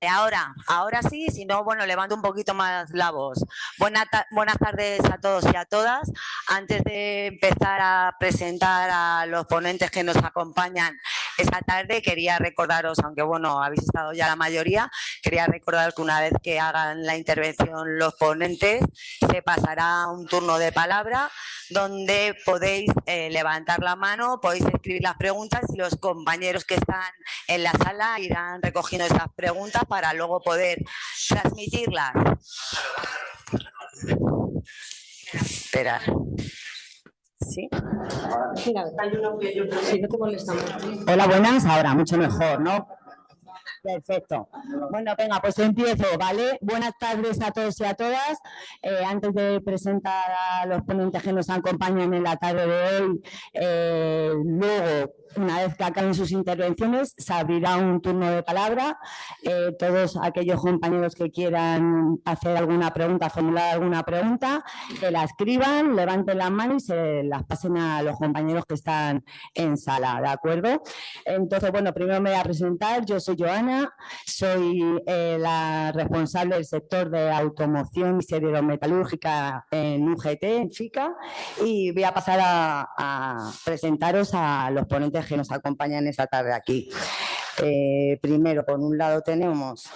Ahora sí, si no, bueno, levanto un poquito más la voz. Buenas tardes a todos y a todas. Antes de empezar a presentar a los ponentes que nos acompañan esta tarde, quería recordaros, aunque bueno, habéis estado ya la mayoría, quería recordaros que una vez que hagan la intervención los ponentes, se pasará un turno de palabra donde podéis levantar la mano, podéis escribir las preguntas y los compañeros que están en la sala irán recogiendo esas preguntas para luego poder transmitirlas. Espera. ¿Sí? Mira, si no te molestamos. Hola, buenas, ahora, mucho mejor, ¿no? Perfecto. Bueno, venga, pues empiezo, ¿vale? Buenas tardes a todos y a todas. Antes de presentar a los ponentes que nos acompañan en la tarde de hoy, luego, una vez que acaben sus intervenciones, se abrirá un turno de palabra. Todos aquellos compañeros que quieran hacer alguna pregunta, formular alguna pregunta, que la escriban, levanten la mano y se las pasen a los compañeros que están en sala, ¿de acuerdo? Entonces, bueno, primero me voy a presentar. Yo soy Joana, soy la responsable del sector de automoción y siderometalúrgica en UGT, en FICA, y voy a pasar a presentaros a los ponentes que nos acompañan esta tarde aquí. Primero, por un lado tenemos...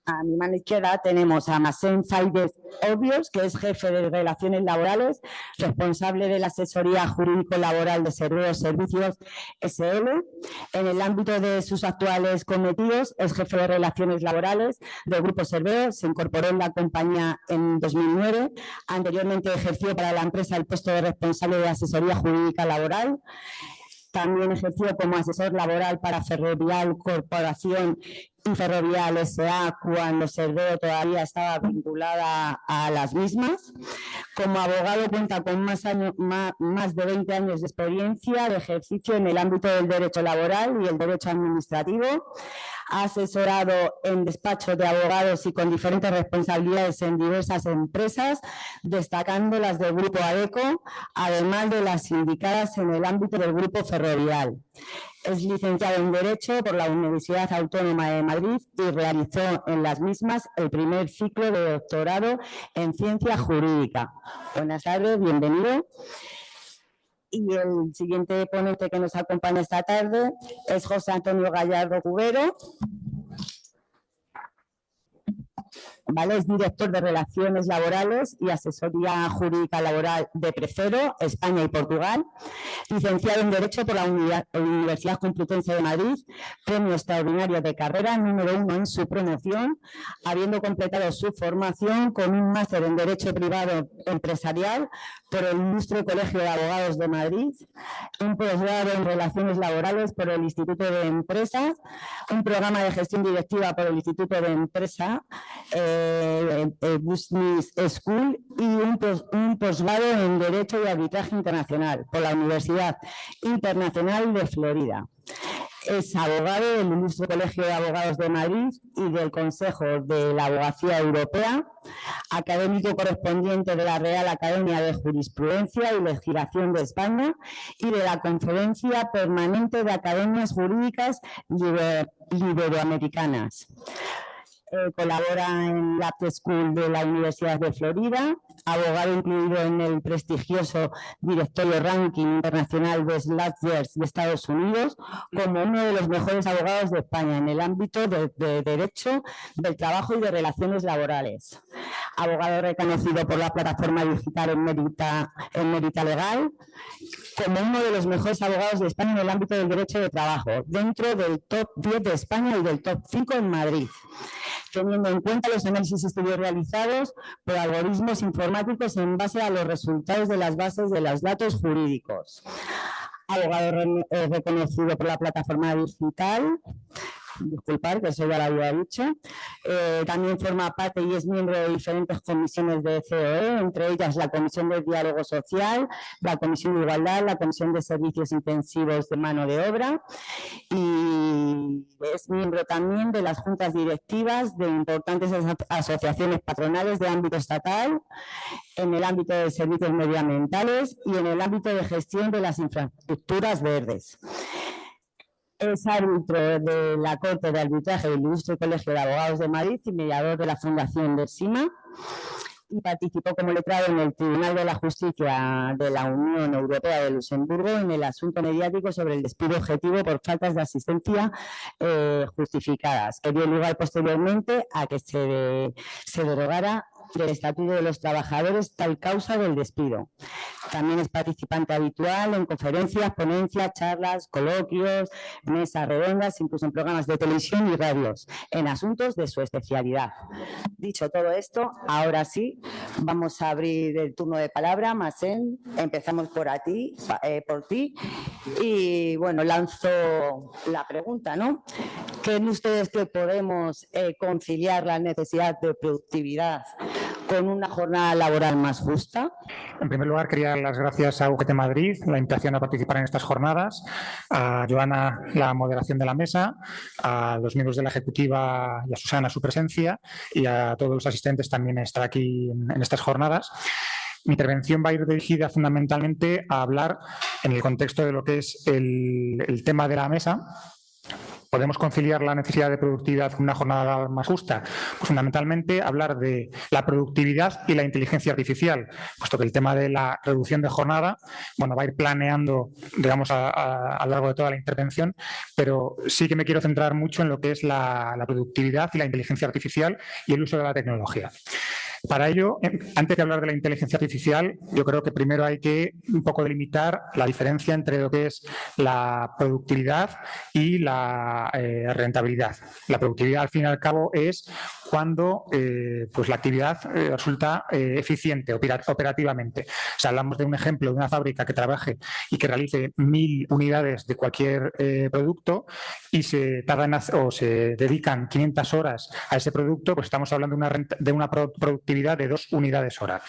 A mi mano izquierda tenemos a Massén Faides Obvios, que es jefe de Relaciones Laborales, responsable de la asesoría jurídico-laboral de Cerveo Servicios SL. En el ámbito de sus actuales cometidos, es jefe de Relaciones Laborales del Grupo Cerveo, se incorporó en la compañía en 2009. Anteriormente ejerció para la empresa el puesto de responsable de asesoría jurídica laboral. También ejerció como asesor laboral para Ferrovial Corporación y Ferrovial S.A. cuando Cerveo todavía estaba vinculada a las mismas. Como abogado cuenta con más de 20 años de experiencia de ejercicio en el ámbito del derecho laboral y el derecho administrativo. Ha asesorado en despachos de abogados y con diferentes responsabilidades en diversas empresas, destacando las del Grupo ADECO, además de las indicadas en el ámbito del Grupo Ferrovial. Es licenciado en Derecho por la Universidad Autónoma de Madrid y realizó en las mismas el primer ciclo de doctorado en Ciencia Jurídica. Buenas tardes, bienvenido. Y el siguiente ponente que nos acompaña esta tarde es José Antonio Gallardo Cubero. ¿Vale? Es director de Relaciones Laborales y Asesoría Jurídica Laboral de Prefero, España y Portugal. Licenciado en Derecho por la Universidad Complutense de Madrid, premio extraordinario de carrera número 1 en su promoción, habiendo completado su formación con un máster en Derecho Privado Empresarial por el Ilustre Colegio de Abogados de Madrid, un posgrado en Relaciones Laborales por el Instituto de Empresas, un programa de gestión directiva por el Instituto de Empresa, Business School, y un posgrado en Derecho y Arbitraje Internacional por la Universidad Internacional de Florida. Es abogado del Ilustre Colegio de Abogados de Madrid y del Consejo de la Abogacía Europea, académico correspondiente de la Real Academia de Jurisprudencia y Legislación de España y de la Conferencia Permanente de Academias Jurídicas Iberoamericanas. Colabora en la Law School de la Universidad de Florida, abogado incluido en el prestigioso directorio ranking internacional de Slackers de Estados Unidos, como uno de los mejores abogados de España en el ámbito de Derecho del Trabajo y de Relaciones Laborales. Abogado reconocido por la plataforma digital en Mérita Legal, como uno de los mejores abogados de España en el ámbito del derecho de trabajo, dentro del top 10 de España y del top 5 en Madrid, teniendo en cuenta los análisis y estudios realizados por algoritmos informáticos en base a los resultados de las bases de los datos jurídicos. Abogado reconocido por la plataforma digital, disculpad que eso ya lo había dicho. También forma parte y es miembro de diferentes comisiones de COE, entre ellas la Comisión de Diálogo Social, la Comisión de Igualdad, la Comisión de Servicios Intensivos de Mano de Obra, y es miembro también de las juntas directivas de importantes asociaciones patronales de ámbito estatal, en el ámbito de servicios medioambientales y en el ámbito de gestión de las infraestructuras verdes. Es árbitro de la Corte de Arbitraje del Ilustre Colegio de Abogados de Madrid y mediador de la Fundación Dersima, y participó como letrado en el Tribunal de la Justicia de la Unión Europea de Luxemburgo en el asunto mediático sobre el despido objetivo por faltas de asistencia justificadas, que dio lugar posteriormente a que se derogara del Estatuto de los Trabajadores tal causa del despido. También es participante habitual en conferencias, ponencias, charlas, coloquios, mesas redondas, incluso en programas de televisión y radios, en asuntos de su especialidad. Dicho todo esto, ahora sí, vamos a abrir el turno de palabra. Masen, empezamos por ti. Y bueno, lanzo la pregunta, ¿no? ¿Creen ustedes que podemos conciliar la necesidad de productividad con una jornada laboral más justa? En primer lugar, quería dar las gracias a UGT Madrid, la invitación a participar en estas jornadas, a Joana, la moderación de la mesa, a los miembros de la ejecutiva y a Susana su presencia, y a todos los asistentes también a estar aquí en estas jornadas. Mi intervención va a ir dirigida fundamentalmente a hablar en el contexto de lo que es el tema de la mesa. ¿Podemos conciliar la necesidad de productividad con una jornada más justa? Pues fundamentalmente hablar de la productividad y la inteligencia artificial, puesto que el tema de la reducción de jornada, bueno, va a ir planeando, digamos, a lo largo de toda la intervención, pero sí que me quiero centrar mucho en lo que es la productividad y la inteligencia artificial y el uso de la tecnología. Para ello, antes de hablar de la inteligencia artificial, yo creo que primero hay que un poco delimitar la diferencia entre lo que es la productividad y la rentabilidad. La productividad, al fin y al cabo, es cuando pues la actividad resulta eficiente operativamente. O sea, hablamos de un ejemplo de una fábrica que trabaje y que realice 1000 unidades de cualquier producto y se dedican 500 horas a ese producto, pues estamos hablando de una productividad de 2 unidades hora.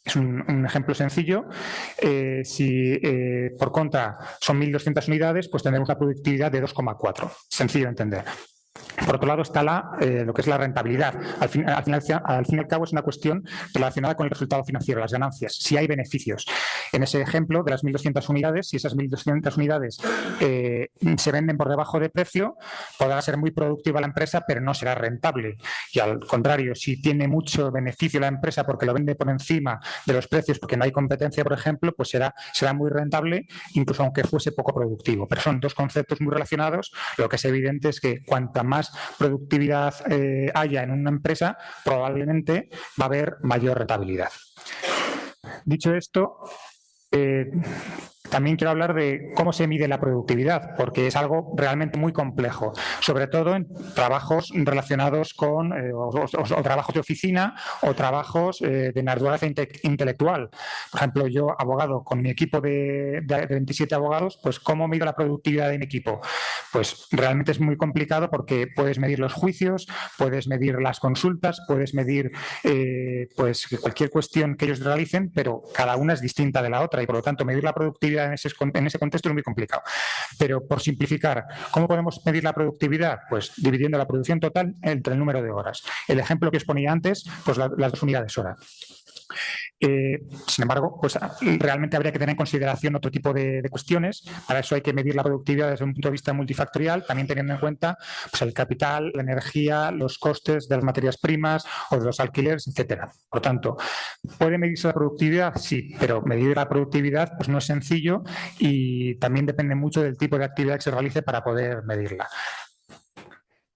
Es un ejemplo sencillo. Si por contra son 1.200 unidades, pues tendremos una productividad de 2,4. Sencillo de entender. Por otro lado está lo que es la rentabilidad. Al fin y al cabo es una cuestión relacionada con el resultado financiero, las ganancias, si hay beneficios. En ese ejemplo de las 1.200 unidades, si esas 1.200 unidades se venden por debajo de precio, podrá ser muy productiva la empresa, pero no será rentable. Y al contrario, si tiene mucho beneficio la empresa porque lo vende por encima de los precios, porque no hay competencia, por ejemplo, pues será muy rentable, incluso aunque fuese poco productivo. Pero son dos conceptos muy relacionados. Lo que es evidente es que cuanta más productividad haya en una empresa, probablemente va a haber mayor rentabilidad. Dicho esto, también quiero hablar de cómo se mide la productividad, porque es algo realmente muy complejo, sobre todo en trabajos relacionados con o trabajos de oficina o trabajos de naturaleza intelectual. Por ejemplo, yo, abogado, con mi equipo de 27 abogados, pues ¿cómo mido la productividad de mi equipo? Pues realmente es muy complicado porque puedes medir los juicios, puedes medir las consultas, puedes medir pues cualquier cuestión que ellos realicen, pero cada una es distinta de la otra y por lo tanto medir la productividad en ese contexto es muy complicado. Pero por simplificar, ¿cómo podemos medir la productividad? Pues dividiendo la producción total entre el número de horas. El ejemplo que os ponía antes, pues las 2 unidades hora. Sin embargo, pues realmente habría que tener en consideración otro tipo de cuestiones. Para eso hay que medir la productividad desde un punto de vista multifactorial, también teniendo en cuenta pues, el capital, la energía, los costes de las materias primas o de los alquileres, etcétera. Por lo tanto, ¿puede medirse la productividad? Sí, pero medir la productividad pues, no es sencillo y también depende mucho del tipo de actividad que se realice para poder medirla.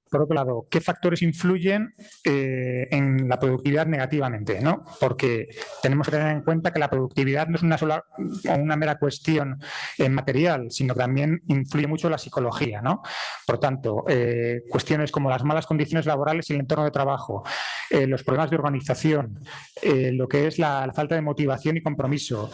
Por otro lado, ¿qué factores influyen en la productividad negativamente? ¿No? Porque tenemos que tener en cuenta que la productividad no es una mera cuestión material, sino que también influye mucho la psicología, ¿no? Por tanto, cuestiones como las malas condiciones laborales y el entorno de trabajo, los problemas de organización, lo que es la falta de motivación y compromiso.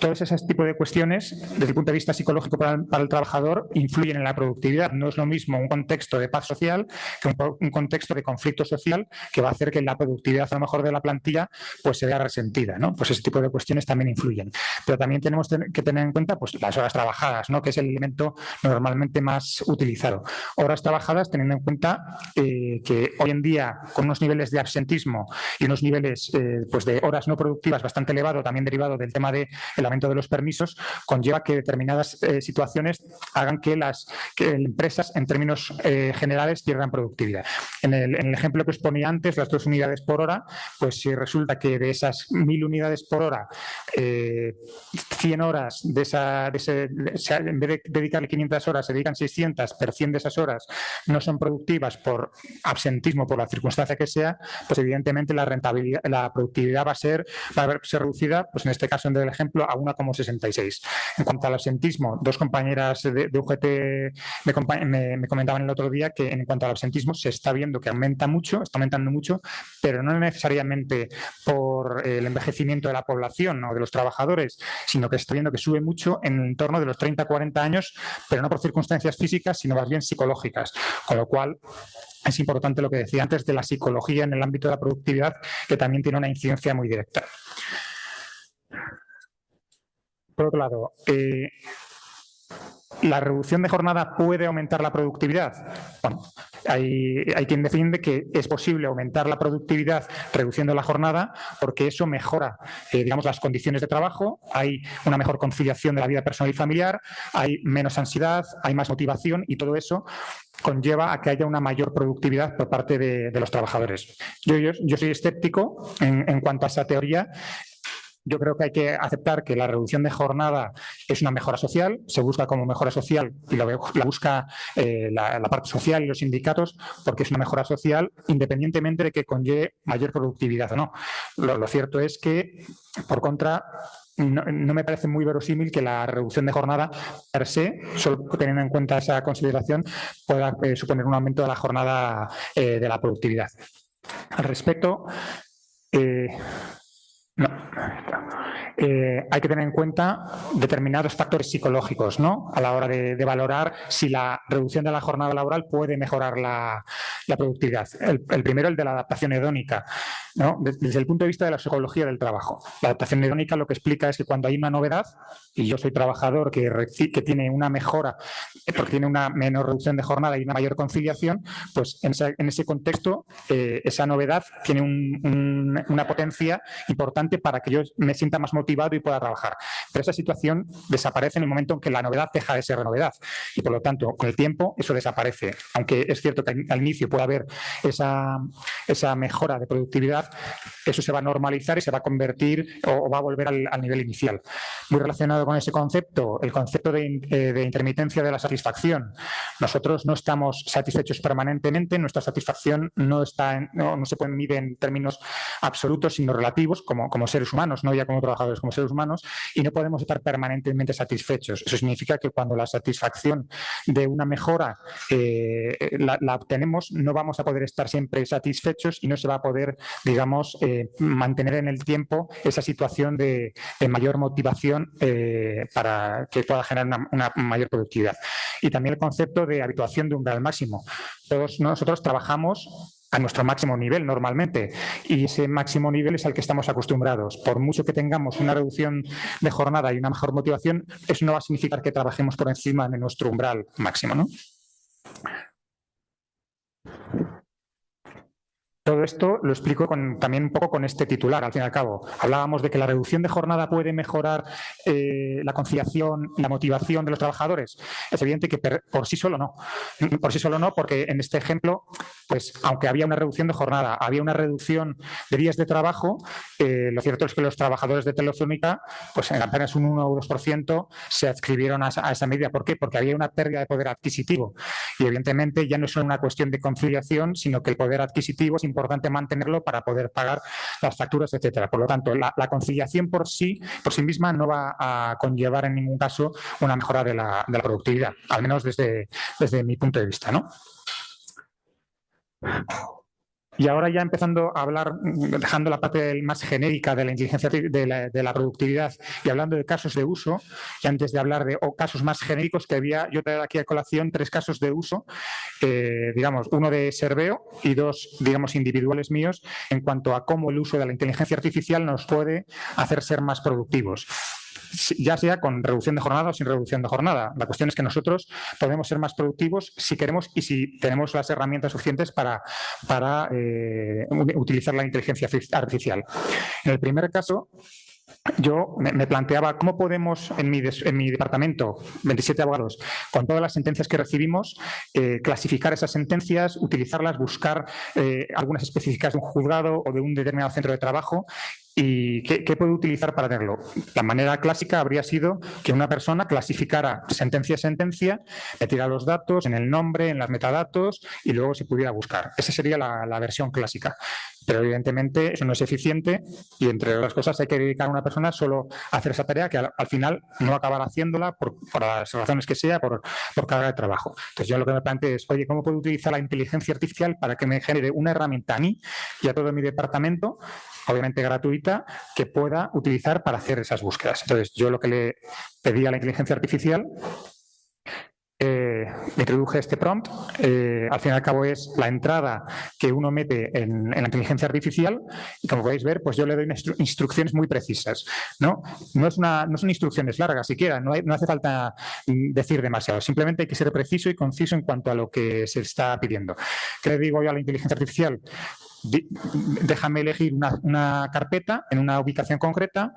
Todos esos tipos de cuestiones, desde el punto de vista psicológico para el trabajador, influyen en la productividad. No es lo mismo un contexto de paz social que un contexto de conflicto social que va a hacer que la productividad a lo mejor de la plantilla pues se vea resentida, ¿no? Pues ese tipo de cuestiones también influyen. Pero también tenemos que tener en cuenta pues, las horas trabajadas, ¿no? Que es el elemento normalmente más utilizado. Horas trabajadas teniendo en cuenta que hoy en día con unos niveles de absentismo y unos niveles pues de horas no productivas bastante elevados, también derivado del tema del tratamiento de los permisos conlleva que determinadas situaciones hagan que las empresas, en términos generales, pierdan productividad. En el ejemplo que os ponía antes, las 2 unidades por hora, pues si resulta que de esas 1000 unidades por hora, 100 horas en vez de dedicarle 500 horas, se dedican 600, pero 100 de esas horas no son productivas por absentismo, por la circunstancia que sea, pues evidentemente la productividad va a ser reducida, pues en este caso en el ejemplo, a 1,66. En cuanto al absentismo, 2 compañeras de UGT me comentaban el otro día que en cuanto al absentismo se está viendo que está aumentando mucho, pero no necesariamente por el envejecimiento de la población o de los trabajadores, sino que se está viendo que sube mucho en el entorno de los 30-40 años, pero no por circunstancias físicas, sino más bien psicológicas, con lo cual es importante lo que decía antes de la psicología en el ámbito de la productividad, que también tiene una incidencia muy directa. Por otro lado, ¿la reducción de jornada puede aumentar la productividad? Bueno, hay quien defiende que es posible aumentar la productividad reduciendo la jornada porque eso mejora, digamos, las condiciones de trabajo, hay una mejor conciliación de la vida personal y familiar, hay menos ansiedad, hay más motivación y todo eso conlleva a que haya una mayor productividad por parte de los trabajadores. Yo soy escéptico en cuanto a esa teoría. Yo creo que hay que aceptar que la reducción de jornada es una mejora social, se busca como mejora social y la busca la parte social y los sindicatos porque es una mejora social independientemente de que conlleve mayor productividad o no. Lo cierto es que, por contra, no me parece muy verosímil que la reducción de jornada per se, solo teniendo en cuenta esa consideración, pueda suponer un aumento de la jornada de la productividad. Al respecto, hay que tener en cuenta determinados factores psicológicos, ¿no? A la hora de valorar si la reducción de la jornada laboral puede mejorar la productividad. El primero, el de la adaptación hedónica, ¿no? Desde el punto de vista de la psicología del trabajo. La adaptación hedónica lo que explica es que cuando hay una novedad, y yo soy trabajador que tiene una mejora, porque tiene una menor reducción de jornada y una mayor conciliación, pues en ese contexto esa novedad tiene una potencia importante para que yo me sienta más motivado y pueda trabajar. Pero esa situación desaparece en el momento en que la novedad deja de ser novedad y por lo tanto con el tiempo eso desaparece. Aunque es cierto que al inicio puede haber esa mejora de productividad, eso se va a normalizar y se va a convertir o va a volver al nivel inicial. Muy relacionado con ese concepto, el concepto de intermitencia de la satisfacción. Nosotros no estamos satisfechos permanentemente, nuestra satisfacción no se puede medir en términos absolutos sino relativos como seres humanos, no ya como trabajadores, como seres humanos, y no podemos estar permanentemente satisfechos. Eso significa que cuando la satisfacción de una mejora la obtenemos, no vamos a poder estar siempre satisfechos y no se va a poder, digamos, mantener en el tiempo esa situación de mayor motivación para que pueda generar una mayor productividad. Y también el concepto de habituación de umbral máximo. Todos nosotros trabajamos a nuestro máximo nivel normalmente y ese máximo nivel es al que estamos acostumbrados. Por mucho que tengamos una reducción de jornada y una mejor motivación, eso no va a significar que trabajemos por encima de nuestro umbral máximo, ¿no? Todo esto lo explico también un poco con este titular, al fin y al cabo. Hablábamos de que la reducción de jornada puede mejorar la conciliación y la motivación de los trabajadores. Es evidente que por sí solo no. Por sí solo no, porque en este ejemplo, pues aunque había una reducción de jornada, había una reducción de días de trabajo, lo cierto es que los trabajadores de Telefónica, pues en apenas un 1 o 2% se adscribieron a esa medida. ¿Por qué? Porque había una pérdida de poder adquisitivo. Y evidentemente ya no es solo una cuestión de conciliación, sino que el poder adquisitivo es importante mantenerlo para poder pagar las facturas, etcétera. Por lo tanto, la conciliación por sí misma no va a conllevar en ningún caso una mejora de la productividad, al menos desde mi punto de vista, ¿no? Y ahora ya empezando a hablar, dejando la parte más genérica de la inteligencia de la productividad y hablando de casos de uso, y antes de hablar de casos más genéricos que yo traigo aquí a colación 3 casos de uso, digamos, uno de Serveo y 2, digamos, individuales míos en cuanto a cómo el uso de la inteligencia artificial nos puede hacer ser más productivos. Ya sea con reducción de jornada o sin reducción de jornada. La cuestión es que nosotros podemos ser más productivos si queremos y si tenemos las herramientas suficientes para utilizar la inteligencia artificial. En el primer caso, yo me planteaba cómo podemos en mi departamento, 27 abogados, con todas las sentencias que recibimos, clasificar esas sentencias, utilizarlas, buscar algunas específicas de un juzgado o de un determinado centro de trabajo. ¿Y qué puedo utilizar para hacerlo? La manera clásica habría sido que una persona clasificara sentencia a sentencia, metiera los datos en el nombre, en los metadatos y luego se pudiera buscar. Esa sería la versión clásica. Pero evidentemente eso no es eficiente y entre otras cosas hay que dedicar a una persona solo a hacer esa tarea que al final no acabará haciéndola por las razones que sea, por carga de trabajo. Entonces yo lo que me planteo es, oye, ¿cómo puedo utilizar la inteligencia artificial para que me genere una herramienta a mí y a todo mi departamento, obviamente gratuita, que pueda utilizar para hacer esas búsquedas? Entonces yo lo que le pedí a la inteligencia artificial, introduje este prompt, al fin y al cabo es la entrada que uno mete en la inteligencia artificial y como podéis ver, pues yo le doy instrucciones muy precisas, ¿no? No son instrucciones largas siquiera, no hace falta decir demasiado, simplemente hay que ser preciso y conciso en cuanto a lo que se está pidiendo. ¿Qué le digo yo a la inteligencia artificial? Déjame elegir una carpeta en una ubicación concreta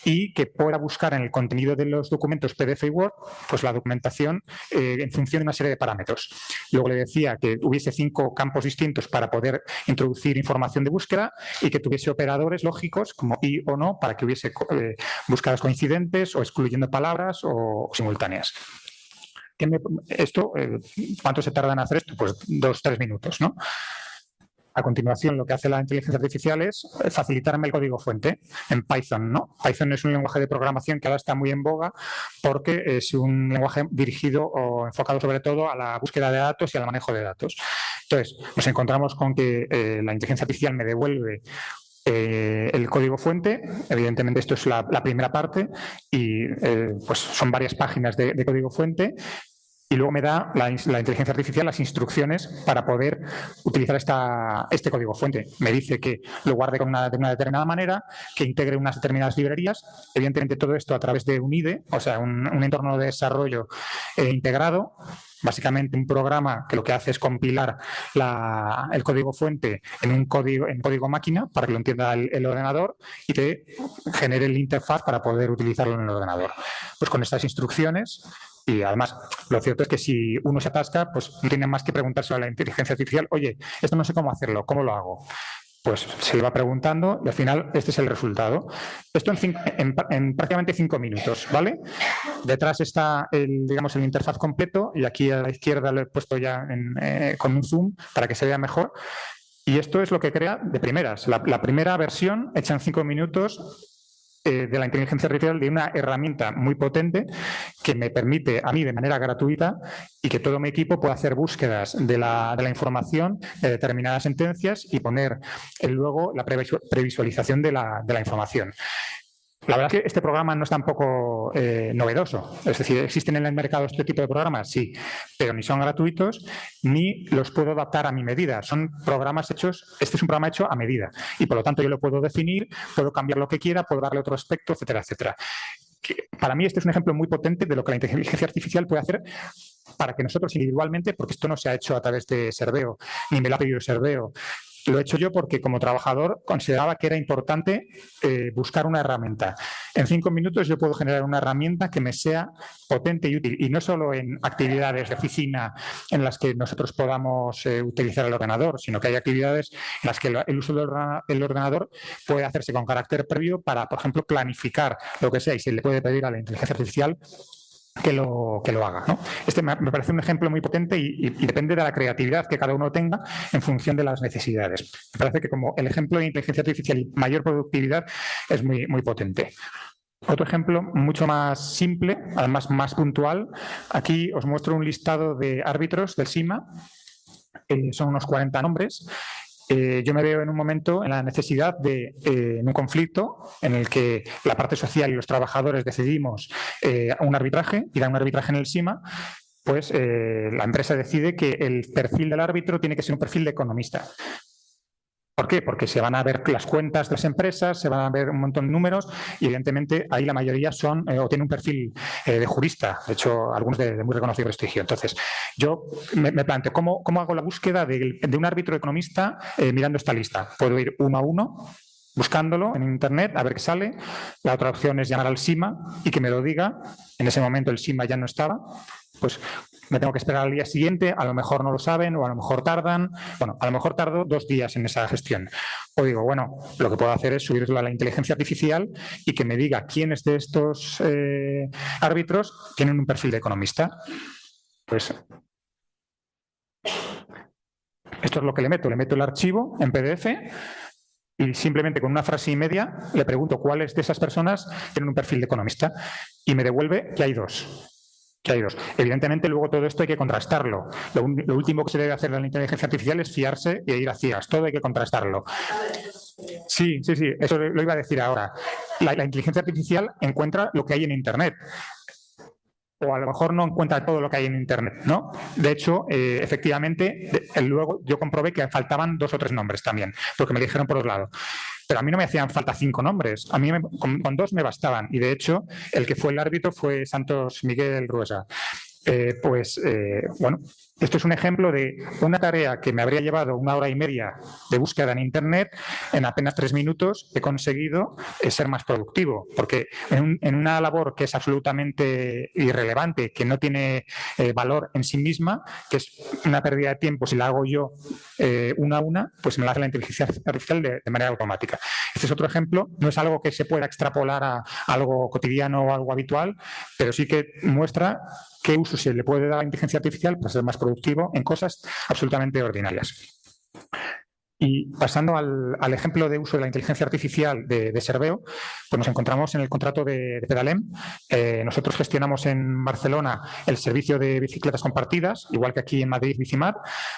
y que pueda buscar en el contenido de los documentos PDF y Word pues la documentación en función de una serie de parámetros. Luego le decía que hubiese 5 campos distintos para poder introducir información de búsqueda y que tuviese operadores lógicos como y o no para que hubiese búsquedas coincidentes o excluyendo palabras o simultáneas. ¿Cuánto se tarda en hacer esto? Pues 2-3 minutos, ¿no? A continuación, lo que hace la inteligencia artificial es facilitarme el código fuente en Python, ¿no? Python es un lenguaje de programación que ahora está muy en boga porque es un lenguaje dirigido o enfocado sobre todo a la búsqueda de datos y al manejo de datos. Entonces, nos encontramos con que la inteligencia artificial me devuelve el código fuente. Evidentemente esto es la primera parte y pues son varias páginas de código fuente. Y luego me da la inteligencia artificial las instrucciones para poder utilizar este código fuente. Me dice que lo guarde de una determinada manera, que integre unas determinadas librerías. Evidentemente todo esto a través de un IDE, o sea, un entorno de desarrollo integrado. Básicamente un programa que lo que hace es compilar el código fuente en código máquina para que lo entienda el ordenador y te genere el interfaz para poder utilizarlo en el ordenador. Pues con estas instrucciones. Y además, lo cierto es que si uno se atasca, pues no tiene más que preguntarse a la inteligencia artificial, oye, esto no sé cómo hacerlo, ¿cómo lo hago? Pues se le va preguntando y al final este es el resultado. Esto en prácticamente 5 minutos, ¿vale? Detrás está el interfaz completo y aquí a la izquierda lo he puesto ya con un zoom para que se vea mejor. Y esto es lo que crea de primeras. La primera versión hecha en 5 minutos de la inteligencia artificial, de una herramienta muy potente que me permite a mí de manera gratuita y que todo mi equipo pueda hacer búsquedas de la información de determinadas sentencias y poner luego la previsualización de la información. La verdad es que este programa no es tampoco novedoso. Es decir, ¿existen en el mercado este tipo de programas? Sí, pero ni son gratuitos ni los puedo adaptar a mi medida. Son programas hechos, este es un programa hecho a medida y por lo tanto yo lo puedo definir, puedo cambiar lo que quiera, puedo darle otro aspecto, etcétera, etcétera. Para mí este es un ejemplo muy potente de lo que la inteligencia artificial puede hacer para que nosotros individualmente, porque esto no se ha hecho a través de Serveo, ni me lo ha pedido Serveo, lo he hecho yo porque como trabajador consideraba que era importante buscar una herramienta. En 5 minutos yo puedo generar una herramienta que me sea potente y útil. Y no solo en actividades de oficina en las que nosotros podamos utilizar el ordenador, sino que hay actividades en las que el uso del ordenador puede hacerse con carácter previo para, por ejemplo, planificar lo que sea y se le puede pedir a la inteligencia artificial que lo haga, ¿no? Este me parece un ejemplo muy potente y depende de la creatividad que cada uno tenga en función de las necesidades. Me parece que como el ejemplo de inteligencia artificial y mayor productividad es muy, muy potente. Otro ejemplo mucho más simple, además más puntual. Aquí os muestro un listado de árbitros del SIMA. Son unos 40 nombres. Yo me veo en un momento en la necesidad en un conflicto en el que la parte social y los trabajadores decidimos un arbitraje, ir a un arbitraje en el SIMA, pues la empresa decide que el perfil del árbitro tiene que ser un perfil de economista. ¿Por qué? Porque se van a ver las cuentas de las empresas, se van a ver un montón de números y evidentemente ahí la mayoría son o tienen un perfil de jurista, de hecho algunos de muy reconocido prestigio. Entonces yo me planteo, ¿cómo hago la búsqueda de un árbitro economista mirando esta lista? ¿Puedo ir uno a uno? buscándolo en internet, a ver qué sale. La otra opción es llamar al SIMA y que me lo diga. En ese momento el SIMA ya no estaba, pues me tengo que esperar al día siguiente, a lo mejor no lo saben o a lo mejor tardan. Bueno, a lo mejor tardo 2 días en esa gestión. O digo, bueno, lo que puedo hacer es subirlo a la inteligencia artificial y que me diga quiénes de estos árbitros tienen un perfil de economista. Pues esto es lo que le meto el archivo en PDF y simplemente con una frase y media le pregunto cuáles de esas personas tienen un perfil de economista y me devuelve que hay dos. Evidentemente, luego todo esto hay que contrastarlo. Lo último que se debe hacer en la inteligencia artificial es fiarse e ir a ciegas. Todo hay que contrastarlo. Sí, eso lo iba a decir ahora. La inteligencia artificial encuentra lo que hay en Internet. O a lo mejor no encuentra todo lo que hay en Internet, ¿no? De hecho, efectivamente, luego yo comprobé que faltaban 2 o 3 nombres también, porque me dijeron por otro lado. Pero a mí no me hacían falta 5 nombres, a mí con 2 me bastaban. Y de hecho, el que fue el árbitro fue Santos Miguel Ruesa. Bueno, esto es un ejemplo de una tarea que me habría llevado 1 hora y media de búsqueda en Internet. En apenas 3 minutos he conseguido ser más productivo, porque en una labor que es absolutamente irrelevante, que no tiene valor en sí misma, que es una pérdida de tiempo si la hago yo una a una, pues me la hace la inteligencia artificial de manera automática. Este es otro ejemplo, no es algo que se pueda extrapolar a algo cotidiano o algo habitual, pero sí que muestra qué uso se le puede dar a la inteligencia artificial para ser más productivo en cosas absolutamente ordinarias. Y pasando al ejemplo de uso de la inteligencia artificial de Serveo, pues nos encontramos en el contrato de Pedalem. Nosotros gestionamos en Barcelona el servicio de bicicletas compartidas, igual que aquí en Madrid Bicimar,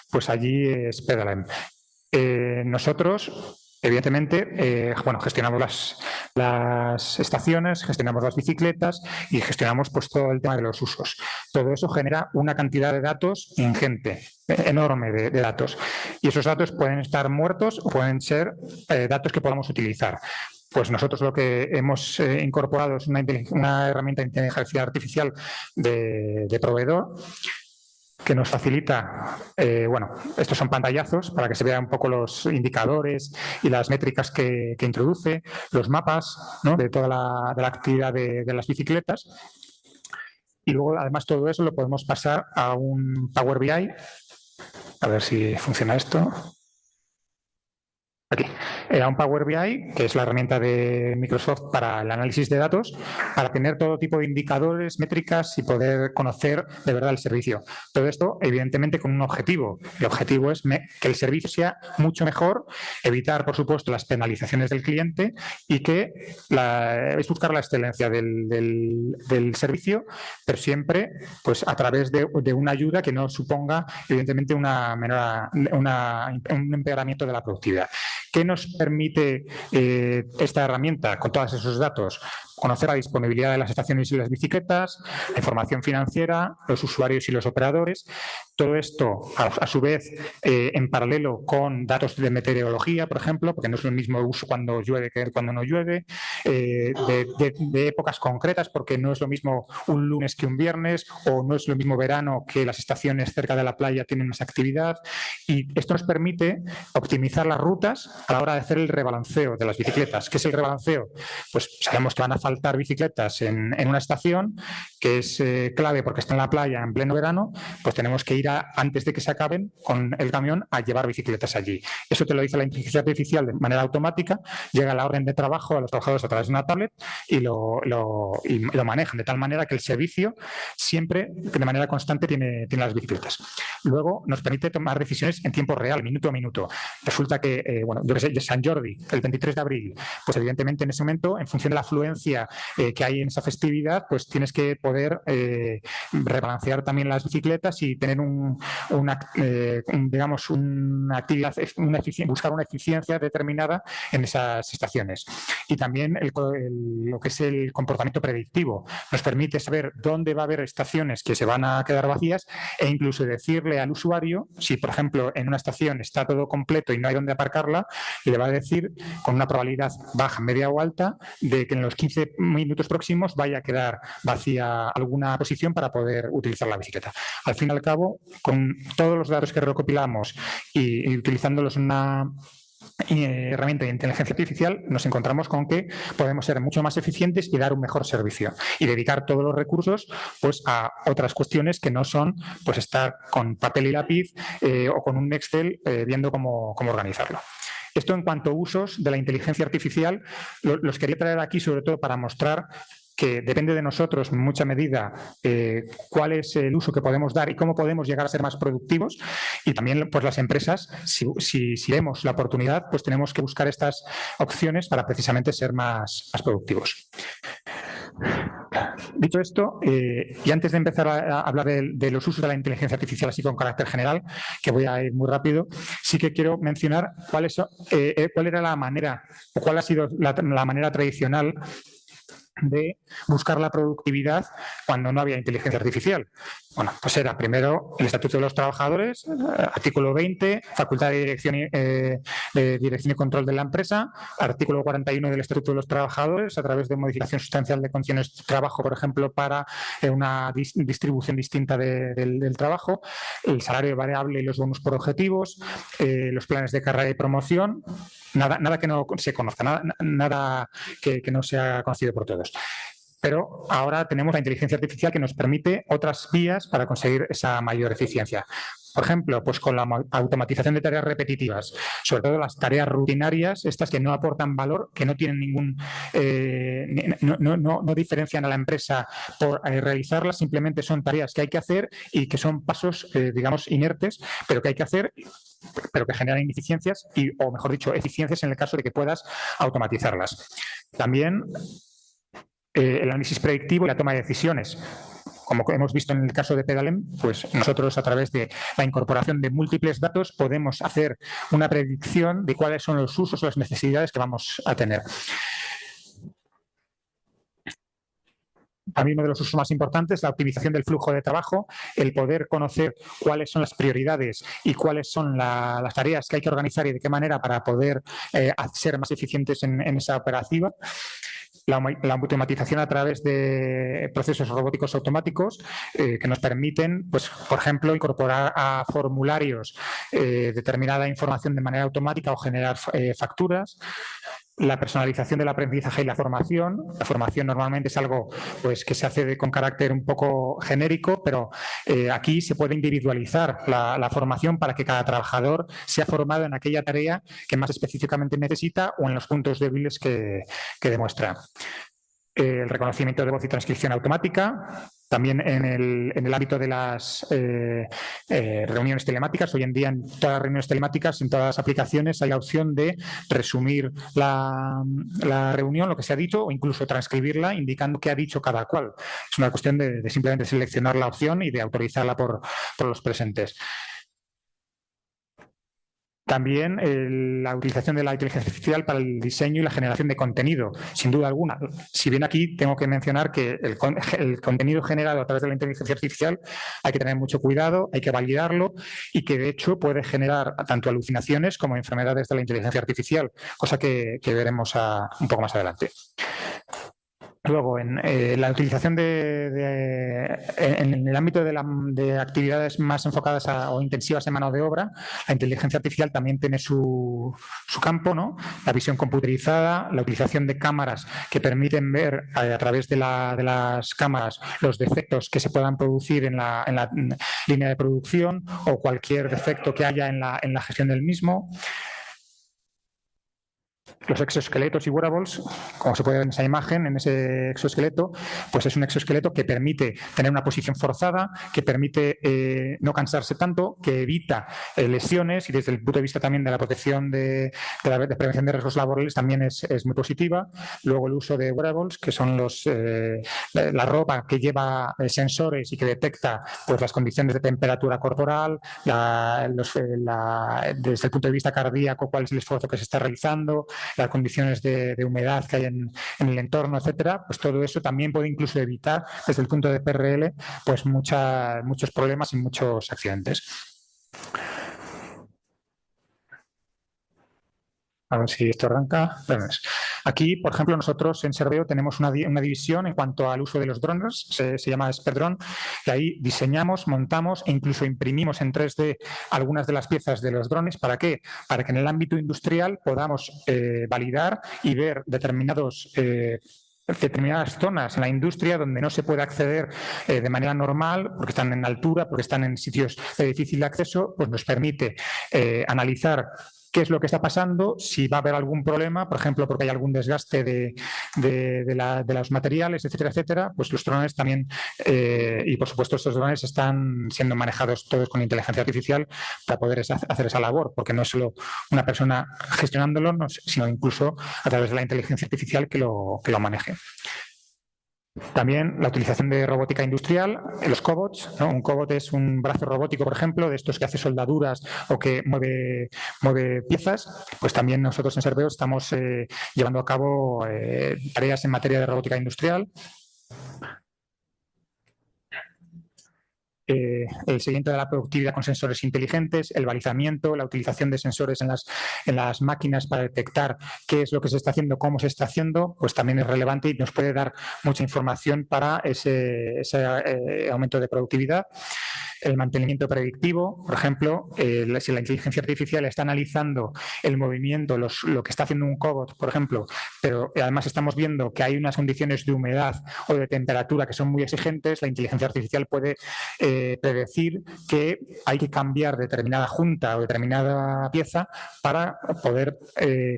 pues allí es Pedalem. Nosotros, evidentemente, gestionamos las estaciones, gestionamos las bicicletas y gestionamos pues todo el tema de los usos. Todo eso genera una cantidad de datos ingente, enorme de datos. Y esos datos pueden estar muertos o pueden ser datos que podamos utilizar. Pues nosotros lo que hemos incorporado es una herramienta de inteligencia artificial de proveedor que nos facilita, estos son pantallazos para que se vean un poco los indicadores y las métricas que introduce, los mapas, ¿no?, de toda la actividad de las bicicletas. Y luego, además, todo eso lo podemos pasar a un Power BI. A ver si funciona esto. Aquí. Era un Power BI, que es la herramienta de Microsoft para el análisis de datos, para tener todo tipo de indicadores, métricas y poder conocer de verdad el servicio. Todo esto, evidentemente, con un objetivo. El objetivo es que el servicio sea mucho mejor, evitar, por supuesto, las penalizaciones del cliente y que es buscar la excelencia del servicio, pero siempre pues, a través de una ayuda que no suponga, evidentemente, un empeoramiento de la productividad. ¿Qué nos permite esta herramienta con todos esos datos? Conocer la disponibilidad de las estaciones y las bicicletas, la información financiera, los usuarios y los operadores. Todo esto, a su vez, en paralelo con datos de meteorología, por ejemplo, porque no es lo mismo uso cuando llueve que cuando no llueve, de épocas concretas, porque no es lo mismo un lunes que un viernes, o no es lo mismo verano que las estaciones cerca de la playa tienen más actividad. Y esto nos permite optimizar las rutas a la hora de hacer el rebalanceo de las bicicletas. ¿Qué es el rebalanceo? Pues sabemos que van a faltar bicicletas en una estación, que es clave porque está en la playa en pleno verano, pues tenemos que ir antes de que se acaben con el camión a llevar bicicletas allí. Eso te lo dice la inteligencia artificial de manera automática, llega la orden de trabajo a los trabajadores a través de una tablet y lo manejan de tal manera que el servicio siempre, de manera constante, tiene las bicicletas. Luego nos permite tomar decisiones en tiempo real, minuto a minuto. Resulta que, yo que sé, San Jordi, el 23 de abril, pues evidentemente en ese momento, en función de la afluencia que hay en esa festividad, pues tienes que poder rebalancear también las bicicletas y tener una actividad, buscar una eficiencia determinada en esas estaciones. Y también lo que es el comportamiento predictivo nos permite saber dónde va a haber estaciones que se van a quedar vacías e incluso decirle al usuario, si por ejemplo en una estación está todo completo y no hay dónde aparcarla, le va a decir con una probabilidad baja, media o alta de que en los 15 minutos próximos vaya a quedar vacía alguna posición para poder utilizar la bicicleta. Al fin y al cabo, con todos los datos que recopilamos y utilizándolos en herramienta de inteligencia artificial nos encontramos con que podemos ser mucho más eficientes y dar un mejor servicio y dedicar todos los recursos pues, a otras cuestiones que no son pues, estar con papel y lápiz o con un Excel viendo cómo organizarlo. Esto en cuanto a usos de la inteligencia artificial, los quería traer aquí sobre todo para mostrar que depende de nosotros en mucha medida cuál es el uso que podemos dar y cómo podemos llegar a ser más productivos. Y también pues, las empresas, si vemos la oportunidad, pues tenemos que buscar estas opciones para precisamente ser más productivos. Dicho esto, y antes de empezar a hablar de los usos de la inteligencia artificial así con carácter general, que voy a ir muy rápido, sí que quiero mencionar cuál era la manera o cuál ha sido la manera tradicional de buscar la productividad cuando no había inteligencia artificial. Bueno, pues era primero el Estatuto de los Trabajadores, artículo 20, facultad de dirección y control de la empresa, artículo 41 del Estatuto de los Trabajadores, a través de modificación sustancial de condiciones de trabajo, por ejemplo, para una distribución distinta del trabajo, el salario variable y los bonos por objetivos, los planes de carrera y promoción, nada que no se conozca, nada que no sea conocido por todos. Pero ahora tenemos la inteligencia artificial que nos permite otras vías para conseguir esa mayor eficiencia. Por ejemplo, pues con la automatización de tareas repetitivas, sobre todo las tareas rutinarias, estas que no aportan valor, que no tienen ningún, no diferencian a la empresa por realizarlas, simplemente son tareas que hay que hacer y que son pasos, digamos, inertes, pero que hay que hacer, pero que generan ineficiencias o, mejor dicho, eficiencias en el caso de que puedas automatizarlas. También el análisis predictivo y la toma de decisiones. Como hemos visto en el caso de Pedalem, pues nosotros a través de la incorporación de múltiples datos podemos hacer una predicción de cuáles son los usos o las necesidades que vamos a tener. Para mí uno de los usos más importantes es la optimización del flujo de trabajo, el poder conocer cuáles son las prioridades y cuáles son las tareas que hay que organizar y de qué manera para poder ser más eficientes en esa operativa. La automatización a través de procesos robóticos automáticos que nos permiten, pues, por ejemplo, incorporar a formularios determinada información de manera automática o generar facturas. La personalización del aprendizaje y la formación. La formación normalmente es algo pues, que se hace con carácter un poco genérico, pero aquí se puede individualizar la formación para que cada trabajador sea formado en aquella tarea que más específicamente necesita o en los puntos débiles que demuestra. El reconocimiento de voz y transcripción automática. También en el ámbito de las reuniones telemáticas, hoy en día en todas las reuniones telemáticas, en todas las aplicaciones, hay la opción de resumir la reunión, lo que se ha dicho, o incluso transcribirla indicando qué ha dicho cada cual. Es una cuestión de simplemente seleccionar la opción y de autorizarla por los presentes. También la utilización de la inteligencia artificial para el diseño y la generación de contenido, sin duda alguna. Si bien aquí tengo que mencionar que el contenido generado a través de la inteligencia artificial hay que tener mucho cuidado, hay que validarlo y que de hecho puede generar tanto alucinaciones como enfermedades de la inteligencia artificial, cosa que veremos un poco más adelante. Luego, en la utilización en el ámbito de actividades más enfocadas o intensivas en mano de obra, la inteligencia artificial también tiene su campo, ¿no? La visión computerizada, la utilización de cámaras que permiten ver a través de las cámaras los defectos que se puedan producir en la línea de producción o cualquier defecto que haya en la gestión del mismo. Los exoesqueletos y wearables, como se puede ver en esa imagen, en ese exoesqueleto, pues es un exoesqueleto que permite tener una posición forzada, que permite no cansarse tanto, que evita lesiones y desde el punto de vista también de la protección de prevención de riesgos laborales también es muy positiva. Luego el uso de wearables, que son la ropa que lleva sensores y que detecta pues, las condiciones de temperatura corporal, desde el punto de vista cardíaco, cuál es el esfuerzo que se está realizando, las condiciones de humedad que hay en el entorno, etcétera, pues todo eso también puede incluso evitar, desde el punto de PRL, pues muchos problemas y muchos accidentes. A ver si esto arranca. Aquí, por ejemplo, nosotros en Serveo tenemos una división en cuanto al uso de los drones, se llama Spedrone, y ahí diseñamos, montamos e incluso imprimimos en 3D algunas de las piezas de los drones. ¿Para qué? Para que en el ámbito industrial podamos validar y ver determinadas zonas en la industria donde no se puede acceder de manera normal, porque están en altura, porque están en sitios de difícil acceso, pues nos permite analizar qué es lo que está pasando, si va a haber algún problema, por ejemplo, porque hay algún desgaste de los materiales, etcétera, etcétera, pues los drones también, y por supuesto estos drones están siendo manejados todos con inteligencia artificial para poder hacer esa labor, porque no es solo una persona gestionándolo, sino incluso a través de la inteligencia artificial que lo maneje. También la utilización de robótica industrial, los cobots, ¿no? Un cobot es un brazo robótico, por ejemplo, de estos que hace soldaduras o que mueve piezas. Pues también nosotros en Serveo estamos llevando a cabo tareas en materia de robótica industrial. El seguimiento de la productividad con sensores inteligentes, el balizamiento, la utilización de sensores en las máquinas para detectar qué es lo que se está haciendo, cómo se está haciendo, pues también es relevante y nos puede dar mucha información para ese aumento de productividad. El mantenimiento predictivo, por ejemplo, si la inteligencia artificial está analizando el movimiento, lo que está haciendo un cobot, por ejemplo, pero además estamos viendo que hay unas condiciones de humedad o de temperatura que son muy exigentes, la inteligencia artificial puede predecir que hay que cambiar determinada junta o determinada pieza para poder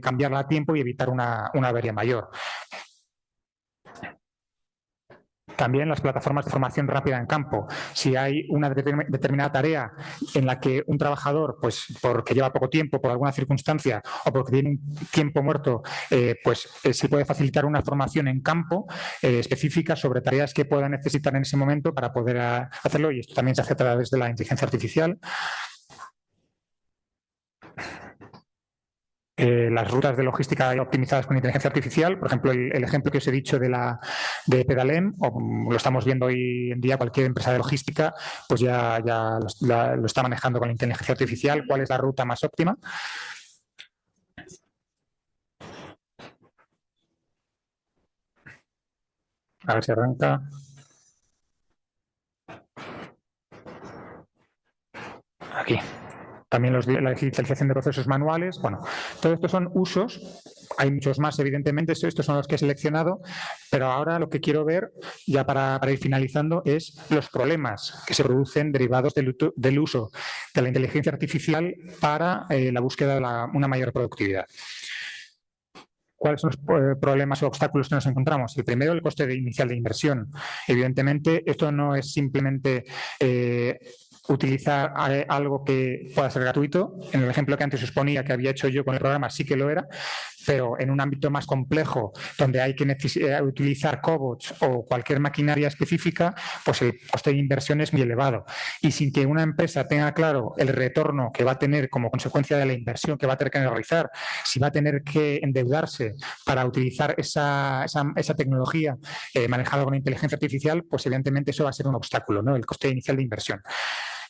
cambiarla a tiempo y evitar una avería mayor. También las plataformas de formación rápida en campo. Si hay una determinada tarea en la que un trabajador, pues porque lleva poco tiempo, por alguna circunstancia o porque tiene un tiempo muerto, se puede facilitar una formación en campo específica sobre tareas que pueda necesitar en ese momento para poder hacerlo, y esto también se hace a través de la inteligencia artificial. Las rutas de logística optimizadas con inteligencia artificial, por ejemplo, el ejemplo que os he dicho de Pedalem, o lo estamos viendo hoy en día, cualquier empresa de logística pues ya lo está manejando con la inteligencia artificial, cuál es la ruta más óptima. A ver si arranca. Aquí. También la digitalización de procesos manuales. Bueno, todo esto son usos. Hay muchos más, evidentemente. Estos son los que he seleccionado. Pero ahora lo que quiero ver, ya para ir finalizando, es los problemas que se producen derivados del uso de la inteligencia artificial para la búsqueda de una mayor productividad. ¿Cuáles son los problemas o obstáculos que nos encontramos? El primero, el coste inicial de inversión. Evidentemente, esto no es simplemente utilizar algo que pueda ser gratuito. En el ejemplo que antes os ponía que había hecho yo con el programa sí que lo era, pero en un ámbito más complejo donde hay que utilizar cobots o cualquier maquinaria específica, pues el coste de inversión es muy elevado. Y sin que una empresa tenga claro el retorno que va a tener como consecuencia de la inversión que va a tener que realizar, si va a tener que endeudarse para utilizar esa tecnología manejada con inteligencia artificial, pues evidentemente eso va a ser un obstáculo, ¿no? El coste inicial de inversión.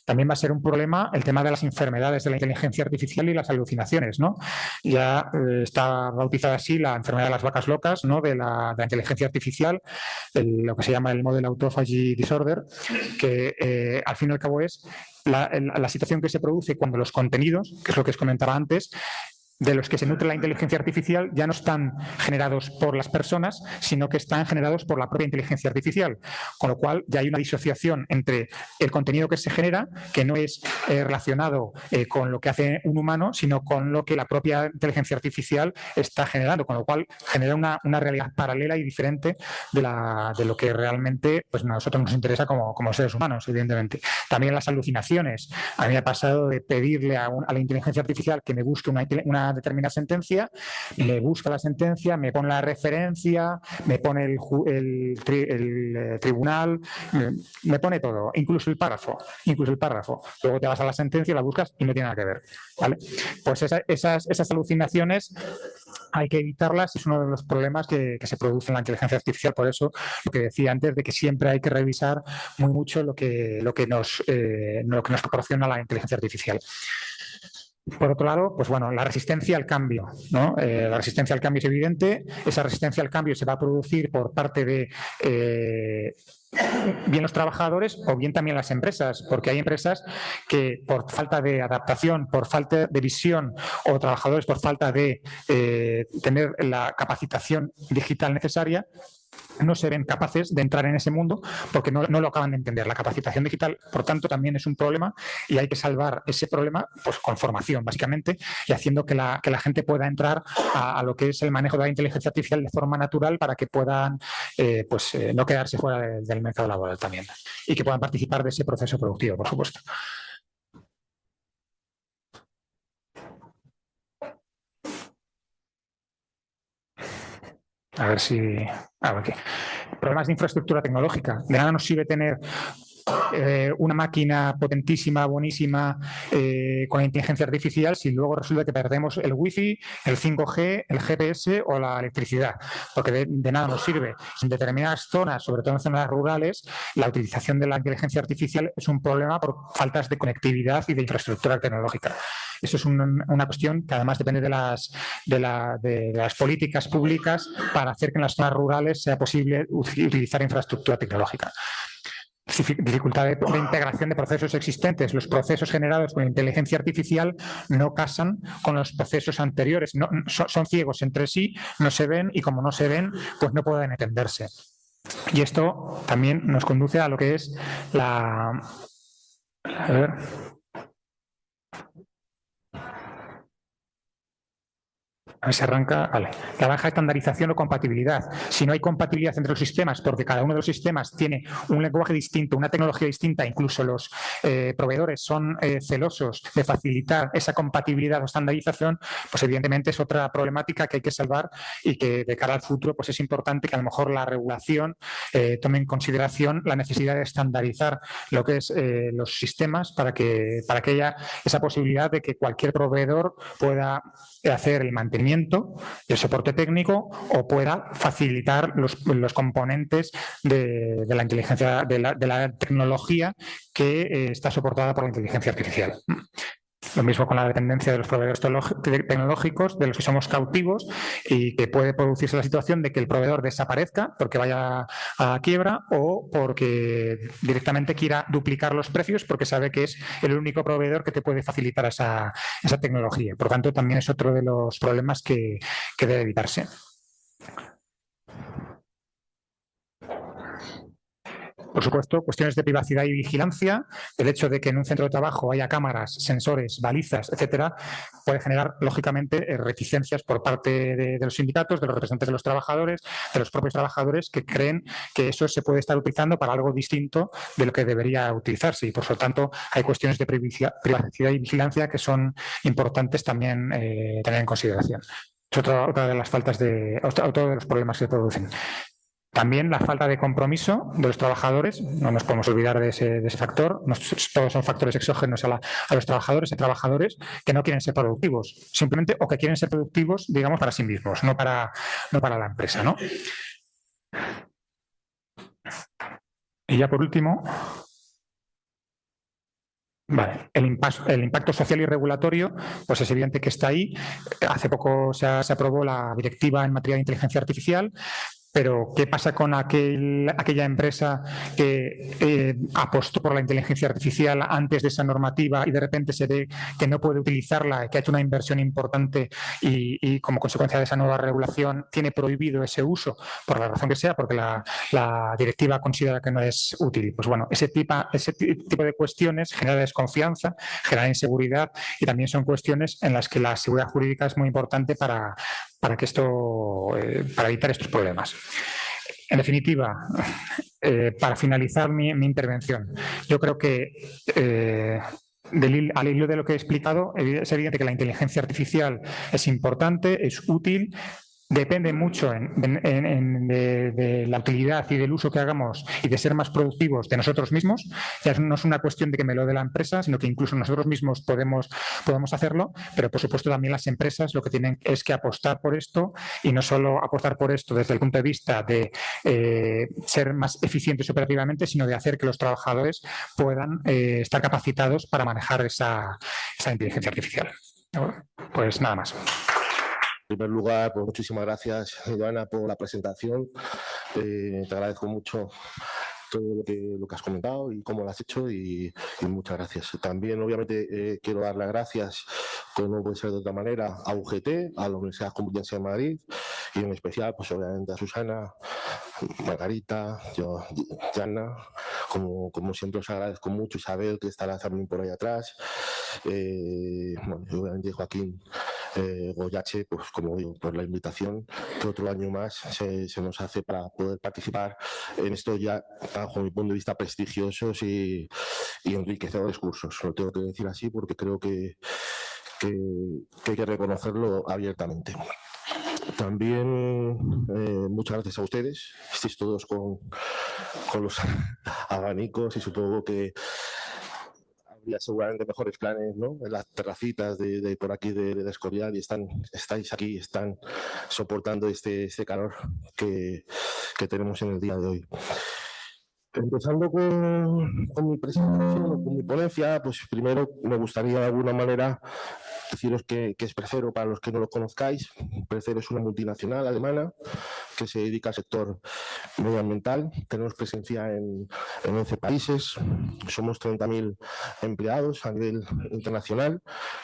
También va a ser un problema el tema de las enfermedades de la inteligencia artificial y las alucinaciones, ¿no? Ya está bautizada así la enfermedad de las vacas locas, ¿no? de la inteligencia artificial, lo que se llama el Model Autophagy Disorder, que al fin y al cabo es la situación que se produce cuando los contenidos, que es lo que os comentaba antes, de los que se nutre la inteligencia artificial ya no están generados por las personas, sino que están generados por la propia inteligencia artificial. Con lo cual ya hay una disociación entre el contenido que se genera, que no es relacionado con lo que hace un humano, sino con lo que la propia inteligencia artificial está generando, con lo cual genera una realidad paralela y diferente de lo que realmente pues, a nosotros nos interesa como seres humanos, evidentemente. También las alucinaciones. A mí me ha pasado de pedirle a la inteligencia artificial que me busque una determinada sentencia, me busca la sentencia, me pone la referencia, me pone el tribunal, me pone todo, incluso el párrafo. Luego te vas a la sentencia, la buscas y no tiene nada que ver, ¿vale? Pues esas alucinaciones hay que evitarlas, es uno de los problemas que se produce en la inteligencia artificial. Por eso lo que decía antes de que siempre hay que revisar muy mucho lo que nos proporciona la inteligencia artificial. Por otro lado, pues bueno, la resistencia al cambio, ¿no? La resistencia al cambio es evidente. Esa resistencia al cambio se va a producir por parte de bien los trabajadores o bien también las empresas, porque hay empresas que por falta de adaptación, por falta de visión, o trabajadores por falta de tener la capacitación digital necesaria, no se ven capaces de entrar en ese mundo porque no lo acaban de entender. La capacitación digital, por tanto, también es un problema y hay que salvar ese problema pues, con formación, básicamente, y haciendo que la gente pueda entrar a lo que es el manejo de la inteligencia artificial de forma natural para que puedan no quedarse fuera del mercado laboral también y que puedan participar de ese proceso productivo, por supuesto. A ver si... aquí. Problemas de infraestructura tecnológica. De nada nos sirve tener una máquina potentísima, buenísima, con inteligencia artificial, si luego resulta que perdemos el wifi, el 5G, el GPS o la electricidad, porque de nada nos sirve. En determinadas zonas, sobre todo en zonas rurales, la utilización de la inteligencia artificial es un problema por faltas de conectividad y de infraestructura tecnológica. Eso es una cuestión que además depende de las políticas públicas para hacer que en las zonas rurales sea posible utilizar infraestructura tecnológica. Dificultad de integración de procesos existentes. Los procesos generados con inteligencia artificial no casan con los procesos anteriores. Son ciegos entre sí, no se ven y como no se ven, pues no pueden entenderse. Y esto también nos conduce a lo que es la... A ver... A ver si arranca. Vale. La baja estandarización o compatibilidad. Si no hay compatibilidad entre los sistemas, porque cada uno de los sistemas tiene un lenguaje distinto, una tecnología distinta, incluso los proveedores son celosos de facilitar esa compatibilidad o estandarización, pues evidentemente es otra problemática que hay que salvar y que de cara al futuro pues es importante que a lo mejor la regulación tome en consideración la necesidad de estandarizar lo que es los sistemas para que haya esa posibilidad de que cualquier proveedor pueda hacer el mantenimiento, el soporte técnico o pueda facilitar los componentes de la inteligencia, de la tecnología que está soportada por la inteligencia artificial. Lo mismo con la dependencia de los proveedores tecnológicos, de los que somos cautivos y que puede producirse la situación de que el proveedor desaparezca porque vaya a quiebra o porque directamente quiera duplicar los precios porque sabe que es el único proveedor que te puede facilitar esa tecnología. Por tanto, también es otro de los problemas que debe evitarse. Por supuesto, cuestiones de privacidad y vigilancia, el hecho de que en un centro de trabajo haya cámaras, sensores, balizas, etcétera, puede generar, lógicamente, reticencias por parte de los sindicatos, de los representantes de los trabajadores, de los propios trabajadores que creen que eso se puede estar utilizando para algo distinto de lo que debería utilizarse y, por lo tanto, hay cuestiones de privacidad y vigilancia que son importantes también tener en consideración. Es otra de las otro de los problemas que se producen. También la falta de compromiso de los trabajadores, no nos podemos olvidar de ese factor, todos son factores exógenos a los trabajadores y trabajadores que no quieren ser productivos, simplemente o que quieren ser productivos, digamos, para sí mismos, no para la empresa, ¿no? Y ya por último... Vale. El impacto social y regulatorio, pues es evidente que está ahí. Hace poco se aprobó la directiva en materia de inteligencia artificial, pero ¿qué pasa con aquella empresa que apostó por la inteligencia artificial antes de esa normativa y de repente se ve que no puede utilizarla, que ha hecho una inversión importante y como consecuencia de esa nueva regulación tiene prohibido ese uso por la razón que sea, porque la directiva considera que no es útil? Pues bueno, ese tipo de cuestiones genera desconfianza, genera inseguridad y también son cuestiones en las que la seguridad jurídica es muy importante para evitar estos problemas. En definitiva, para finalizar mi intervención, yo creo que al hilo de lo que he explicado, es evidente que la inteligencia artificial es importante, es útil. Depende mucho de la utilidad y del uso que hagamos y de ser más productivos de nosotros mismos. Ya no es una cuestión de que me lo dé la empresa, sino que incluso nosotros mismos podemos hacerlo, pero por supuesto también las empresas lo que tienen es que apostar por esto y no solo apostar por esto desde el punto de vista de ser más eficientes operativamente, sino de hacer que los trabajadores puedan estar capacitados para manejar esa inteligencia artificial. Pues nada más. En primer lugar, pues muchísimas gracias, Joana, por la presentación. Te agradezco mucho todo lo que has comentado y cómo lo has hecho y muchas gracias. También, obviamente, quiero dar las gracias, como no puede ser de otra manera, a UGT, a la Universidad Complutense de Madrid y en especial, pues obviamente a Susana, Margarita, Jana, como siempre os agradezco mucho, Isabel, que estará también por ahí atrás, bueno, y obviamente Joaquín Goyache, pues como digo, por la invitación que otro año más se nos hace para poder participar en estos ya, bajo mi punto de vista, prestigiosos y enriquecedores cursos. Lo tengo que decir así porque creo que hay que reconocerlo abiertamente. También muchas gracias a ustedes. Estéis todos con los abanicos y supongo que habría seguramente mejores planes, ¿no? En las terracitas de por aquí de Escorial y estáis aquí, están soportando este calor que tenemos en el día de hoy. Empezando con mi presentación, con mi ponencia, pues primero me gustaría de alguna manera deciros que es Precero, para los que no lo conozcáis. Precero es una multinacional alemana que se dedica al sector medioambiental. Tenemos presencia en 11 países, somos 30.000 empleados a nivel internacional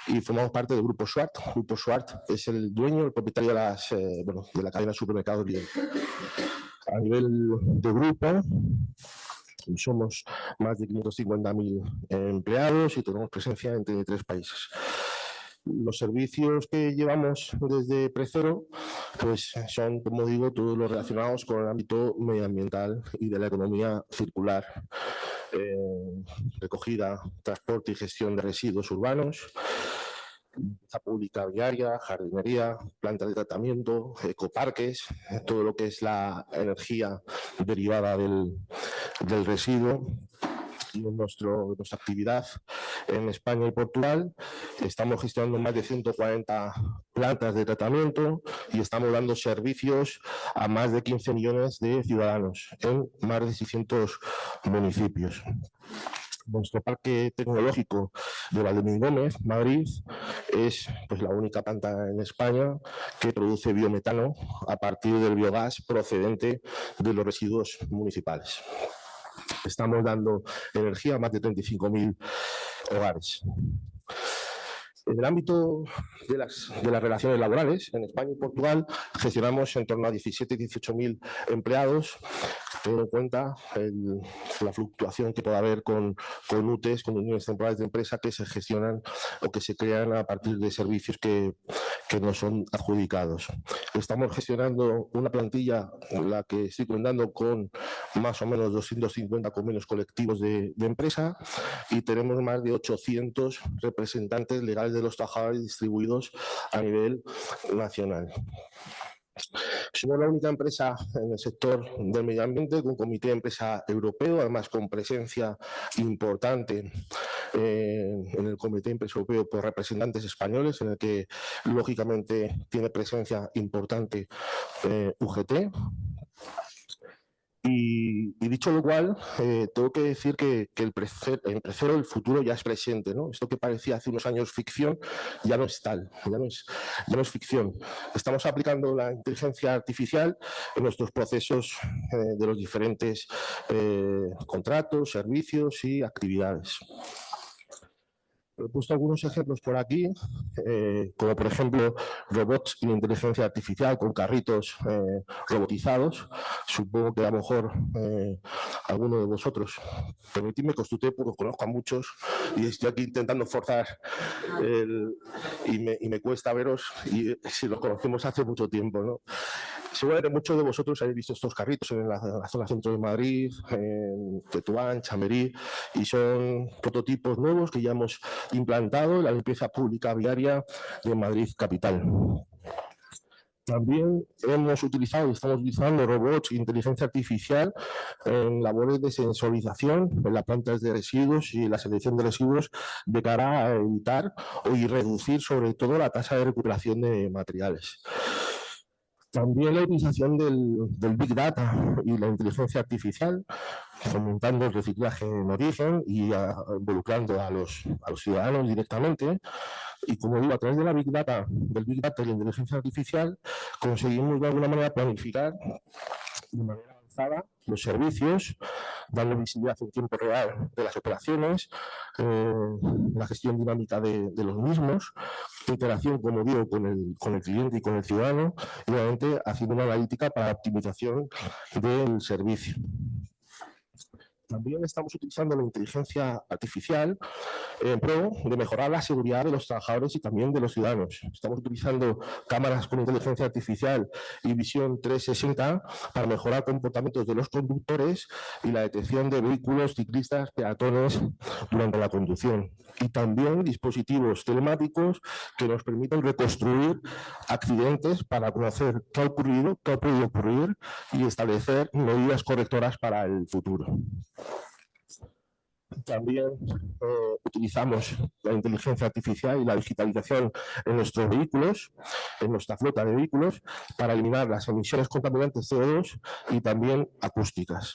y formamos parte del Grupo Schwarz. Grupo Schwarz es el dueño, el propietario de la cadena de supermercados Lidl. A nivel de grupo, somos más de 550.000 empleados y tenemos presencia en 33 países. Los servicios que llevamos desde Precero pues son, como digo, todos los relacionados con el ámbito medioambiental y de la economía circular. Recogida, transporte y gestión de residuos urbanos, limpieza pública viaria, jardinería, plantas de tratamiento, ecoparques, todo lo que es la energía derivada del residuo. Y en nuestra actividad en España y Portugal estamos gestionando más de 140 plantas de tratamiento y estamos dando servicios a más de 15 millones de ciudadanos en más de 600 municipios. Nuestro parque tecnológico de Valdemín Gómez, Madrid, es pues, la única planta en España que produce biometano a partir del biogás procedente de los residuos municipales. Estamos dando energía a más de 35.000 hogares. En el ámbito de las relaciones laborales, en España y Portugal gestionamos en torno a 17 y 18.000 empleados, teniendo en cuenta la fluctuación que puede haber con UTEs, con uniones temporales de empresa que se gestionan o que se crean a partir de servicios que nos son adjudicados. Estamos gestionando una plantilla, la que estoy contando, con más o menos 250 convenios colectivos de empresa y tenemos más de 800 representantes legales de los trabajadores distribuidos a nivel nacional. Somos la única empresa en el sector del medio ambiente con comité de empresa europeo, además con presencia importante en el comité de empresa europeo por representantes españoles, en el que lógicamente tiene presencia importante UGT. Y dicho lo cual, tengo que decir que en Precero el futuro ya es presente, ¿no? Esto que parecía hace unos años ficción ya no es tal, ya no es ficción. Estamos aplicando la inteligencia artificial en nuestros procesos de los diferentes contratos, servicios y actividades. He puesto algunos ejemplos por aquí, como por ejemplo robots y inteligencia artificial con carritos robotizados. Supongo que a lo mejor alguno de vosotros, permitidme que os tutee porque conozco a muchos y estoy aquí intentando forzar y me cuesta veros y si los conocemos hace mucho tiempo, ¿no? Seguramente muchos de vosotros habéis visto estos carritos en la zona centro de Madrid, en Tetuán, Chamberí, y son prototipos nuevos que ya hemos implantado en la limpieza pública viaria de Madrid capital. También hemos utilizado y estamos utilizando robots e inteligencia artificial en labores de sensorización en las plantas de residuos y la selección de residuos de cara a evitar y reducir sobre todo la tasa de recuperación de materiales. También la utilización del Big Data y la inteligencia artificial, fomentando el reciclaje en origen y involucrando a los ciudadanos directamente. Y como digo, a través de del Big Data y la inteligencia artificial, conseguimos de alguna manera planificar de manera avanzada los servicios, dando visibilidad en tiempo real de las operaciones, la gestión dinámica de los mismos, interacción, como digo, con el cliente y con el ciudadano, y obviamente haciendo una analítica para la optimización del servicio. También estamos utilizando la inteligencia artificial en pro de mejorar la seguridad de los trabajadores y también de los ciudadanos. Estamos utilizando cámaras con inteligencia artificial y visión 360 para mejorar comportamientos de los conductores y la detección de vehículos, ciclistas, peatones durante la conducción. Y también dispositivos telemáticos que nos permiten reconstruir accidentes para conocer qué ha ocurrido, qué ha podido ocurrir y establecer medidas correctoras para el futuro. También utilizamos la inteligencia artificial y la digitalización en nuestros vehículos, en nuestra flota de vehículos, para eliminar las emisiones contaminantes CO2 y también acústicas.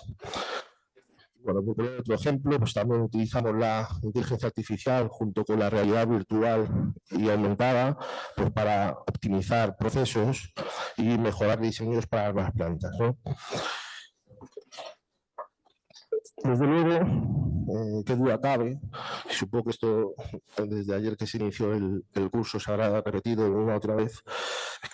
Bueno, por poner otro ejemplo, pues también utilizamos la inteligencia artificial junto con la realidad virtual y aumentada, pues para optimizar procesos y mejorar diseños para las plantas, ¿no? Desde luego, qué duda cabe, supongo que esto desde ayer que se inició el curso se habrá repetido una otra vez,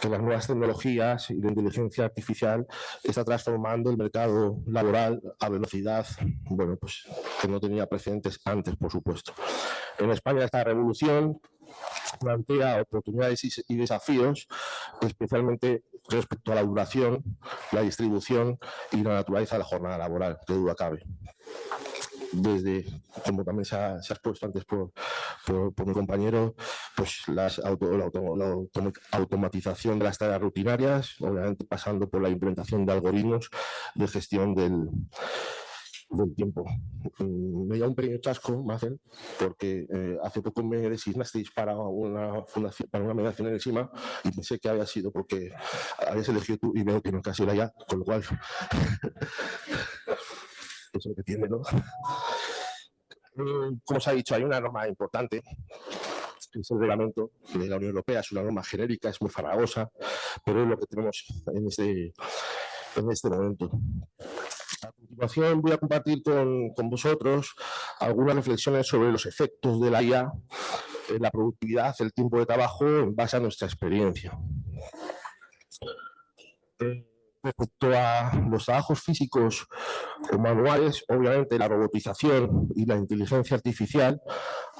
que las nuevas tecnologías y la inteligencia artificial está transformando el mercado laboral a velocidad, bueno, pues que no tenía precedentes antes, por supuesto. En España esta revolución plantea oportunidades y desafíos, especialmente respecto a la duración, la distribución y la naturaleza de la jornada laboral, que duda cabe. Desde, como también se ha expuesto antes por mi compañero, pues la automatización de las tareas rutinarias, obviamente pasando por la implementación de algoritmos de gestión del tiempo. Me dio un pequeño chasco, Marcel, porque hace poco me designasteis para una fundación, para una mediación en el SIMA, y pensé que había sido porque habías elegido tú y veo que no casi era ya, con lo cual eso es lo que tiene, ¿no? Como se ha dicho, hay una norma importante, que es el reglamento de la Unión Europea. Es una norma genérica, es muy farragosa, pero es lo que tenemos en este momento. A continuación voy a compartir con vosotros algunas reflexiones sobre los efectos de la IA en la productividad, el tiempo de trabajo, en base a nuestra experiencia. Respecto a los trabajos físicos o manuales, obviamente la robotización y la inteligencia artificial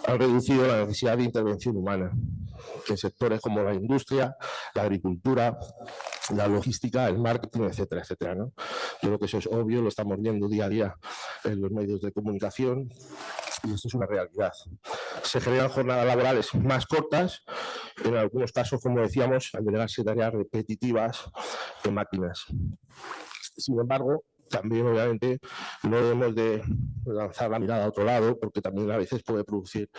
han reducido la necesidad de intervención humana en sectores como la industria, la agricultura, la logística, el marketing, etcétera, etcétera, ¿no? Yo creo que eso es obvio, lo estamos viendo día a día en los medios de comunicación y esto es una realidad. Se generan jornadas laborales más cortas, en algunos casos, como decíamos, al generarse tareas repetitivas de máquinas. Sin embargo, también obviamente no debemos de lanzar la mirada a otro lado, porque también a veces puede producir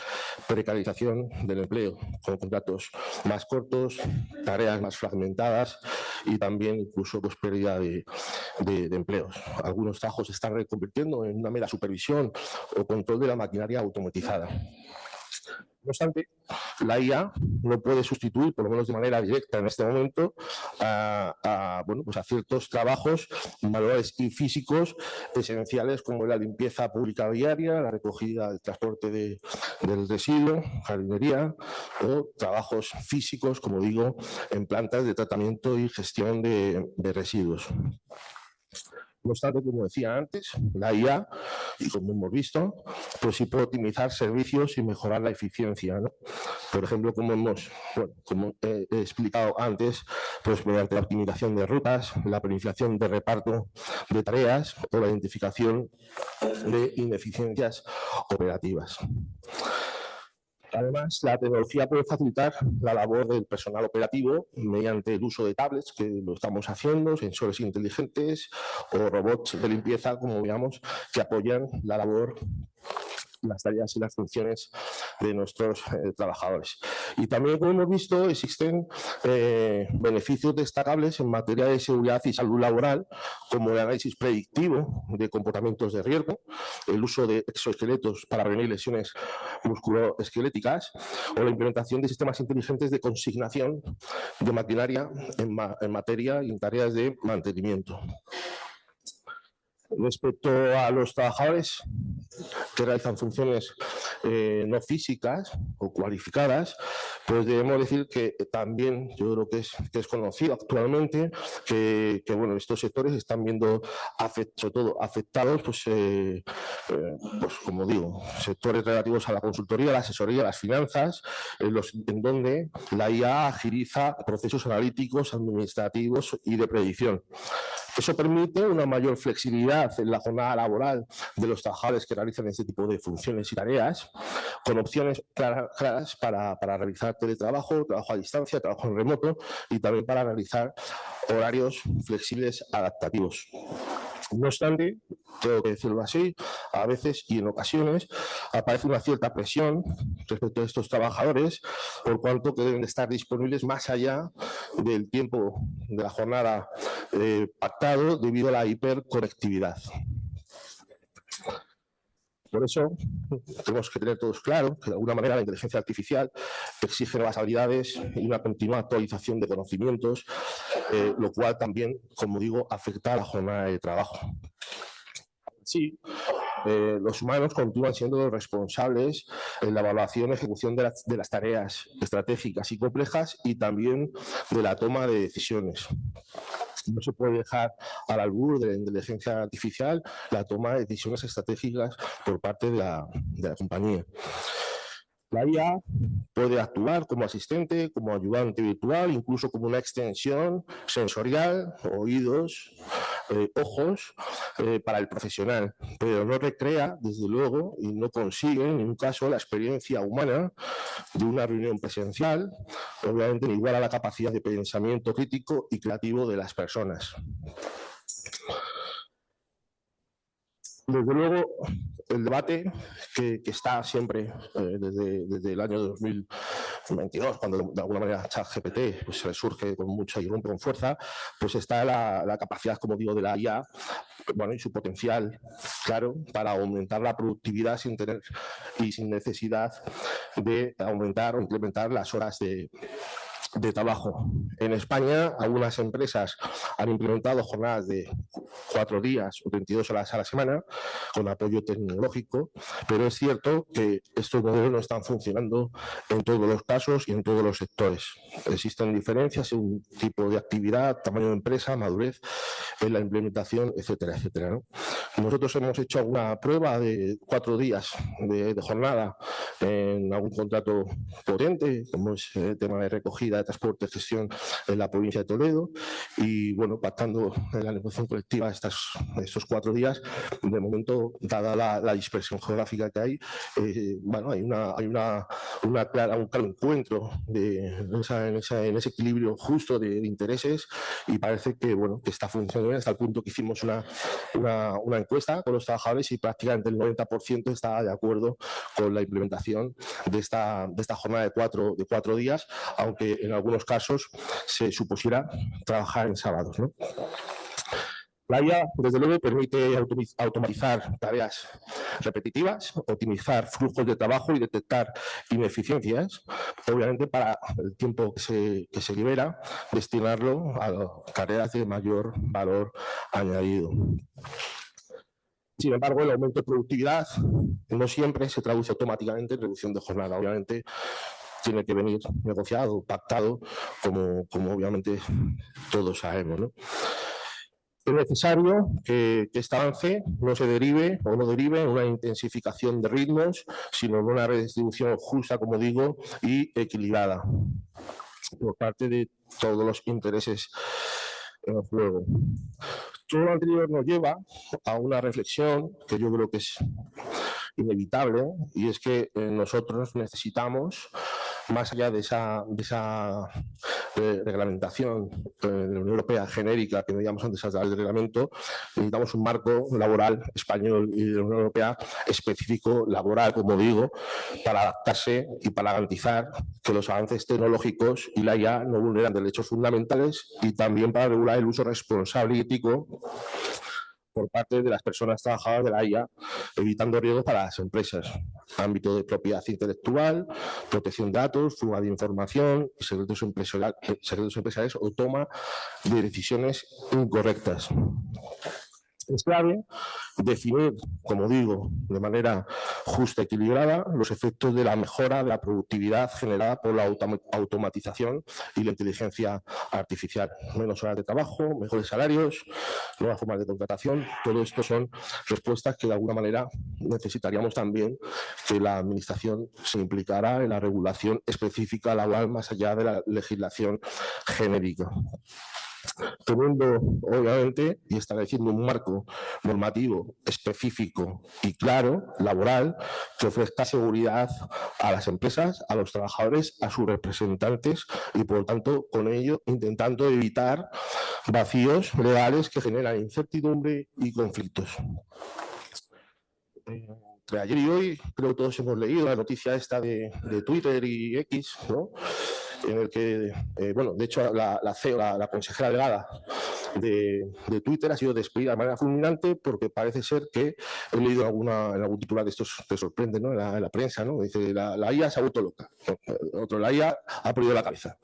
precarización del empleo, con contratos más cortos, tareas más fragmentadas y también incluso pues, pérdida de empleos. Algunos trabajos se están reconvirtiendo en una mera supervisión o control de la maquinaria automatizada. No obstante, la IA no puede sustituir, por lo menos de manera directa en este momento, a ciertos trabajos manuales y físicos esenciales como la limpieza pública diaria, la recogida, el transporte del residuo, jardinería o trabajos físicos, como digo, en plantas de tratamiento y gestión de residuos. No obstante, como decía antes, la IA, y como hemos visto, pues sí puede optimizar servicios y mejorar la eficiencia, ¿no? Por ejemplo, como he explicado antes, pues mediante la optimización de rutas, la planificación de reparto de tareas o la identificación de ineficiencias operativas. Además, la tecnología puede facilitar la labor del personal operativo mediante el uso de tablets, que lo estamos haciendo, sensores inteligentes o robots de limpieza, como veamos, que apoyan la labor las tareas y las funciones de nuestros trabajadores. Y también, como hemos visto, existen beneficios destacables en materia de seguridad y salud laboral, como el análisis predictivo de comportamientos de riesgo, el uso de exoesqueletos para prevenir lesiones musculoesqueléticas o la implementación de sistemas inteligentes de consignación de maquinaria en materia y en tareas de mantenimiento. Respecto a los trabajadores que realizan funciones no físicas o cualificadas, pues debemos decir que también yo creo que es conocido actualmente que bueno, estos sectores están viendo sobre todo afectados, pues como digo, sectores relativos a la consultoría, la asesoría, las finanzas, en donde la IA agiliza procesos analíticos, administrativos y de predicción. Eso permite una mayor flexibilidad en la jornada laboral de los trabajadores que realizan este tipo de funciones y tareas, con opciones claras para realizar teletrabajo, trabajo a distancia, trabajo en remoto y también para realizar horarios flexibles adaptativos. No obstante, tengo que decirlo así, a veces y en ocasiones aparece una cierta presión respecto a estos trabajadores, por cuanto que deben de estar disponibles más allá del tiempo de la jornada pactado debido a la hiperconectividad. Por eso tenemos que tener todos claro que de alguna manera la inteligencia artificial exige nuevas habilidades y una continua actualización de conocimientos, lo cual también, como digo, afecta a la jornada de trabajo. Sí, los humanos continúan siendo los responsables en la evaluación y ejecución de las tareas estratégicas y complejas y también de la toma de decisiones. No se puede dejar al albur de la inteligencia artificial la toma de decisiones estratégicas por parte de la compañía. La IA puede actuar como asistente, como ayudante virtual, incluso como una extensión sensorial, oídos, ojos, para el profesional, pero no recrea, desde luego, y no consigue en ningún caso la experiencia humana de una reunión presencial, obviamente igual a la capacidad de pensamiento crítico y creativo de las personas. Desde luego, el debate que está siempre desde el año 2022, cuando de alguna manera ChatGPT pues, surge con mucha y rompe con fuerza, pues está la capacidad, como digo, de la IA, bueno, y su potencial, claro, para aumentar la productividad sin tener y sin necesidad de aumentar o implementar las horas de trabajo. En España, algunas empresas han implementado jornadas de 4 días o 22 horas a la semana con apoyo tecnológico, pero es cierto que estos modelos no están funcionando en todos los casos y en todos los sectores. Existen diferencias en un tipo de actividad, tamaño de empresa, madurez en la implementación, etcétera, etcétera, ¿no? Nosotros hemos hecho una prueba de 4 días de jornada en algún contrato potente, como es el tema de recogida de transporte, gestión en la provincia de Toledo, y bueno, pactando en la negociación colectiva estos 4 días, de momento, dada la dispersión geográfica que hay, bueno, hay un claro encuentro en ese equilibrio justo de intereses y parece que, bueno, que está funcionando bien hasta el punto que hicimos una encuesta con los trabajadores y prácticamente el 90% está de acuerdo con la implementación de esta jornada de 4 días, aunque en algunos casos se supusiera trabajar en sábados, ¿no? La IA, desde luego, permite automatizar tareas repetitivas, optimizar flujos de trabajo y detectar ineficiencias, obviamente para el tiempo que se libera, destinarlo a tareas de mayor valor añadido. Sin embargo, el aumento de productividad no siempre se traduce automáticamente en reducción de jornada. Obviamente, tiene que venir negociado, pactado, como obviamente todos sabemos, ¿no? Es necesario que este avance no derive en una intensificación de ritmos, sino en una redistribución justa, como digo, y equilibrada por parte de todos los intereses en juego. Todo lo anterior nos lleva a una reflexión que yo creo que es inevitable, y es que nosotros necesitamos, más allá de esa reglamentación de la Unión Europea genérica que veíamos antes a través del reglamento, necesitamos un marco laboral español y de la Unión Europea específico laboral, como digo, para adaptarse y para garantizar que los avances tecnológicos y la IA no vulneran derechos fundamentales, y también para regular el uso responsable y ético por parte de las personas trabajadoras de la IA, evitando riesgos para las empresas. Ámbito de propiedad intelectual, protección de datos, fuga de información, secretos empresariales o toma de decisiones incorrectas. Es clave definir, como digo, de manera justa y equilibrada los efectos de la mejora de la productividad generada por la automatización y la inteligencia artificial. Menos horas de trabajo, mejores salarios, nuevas formas de contratación. Todo esto son respuestas que de alguna manera necesitaríamos también que la Administración se implicara en la regulación específica laboral más allá de la legislación genérica. Teniendo, obviamente, y estableciendo un marco normativo específico y claro, laboral, que ofrezca seguridad a las empresas, a los trabajadores, a sus representantes y, por tanto, con ello intentando evitar vacíos legales que generan incertidumbre y conflictos. Entre ayer y hoy, creo que todos hemos leído la noticia esta de Twitter y X, ¿no? En el que, bueno, de hecho, la CEO, la consejera delegada de Twitter ha sido despedida de manera fulminante porque parece ser que he leído en algún titular de estos, te sorprende, ¿no? En la prensa, ¿no? Dice, la IA se ha vuelto loca. Otro, la IA ha perdido la cabeza.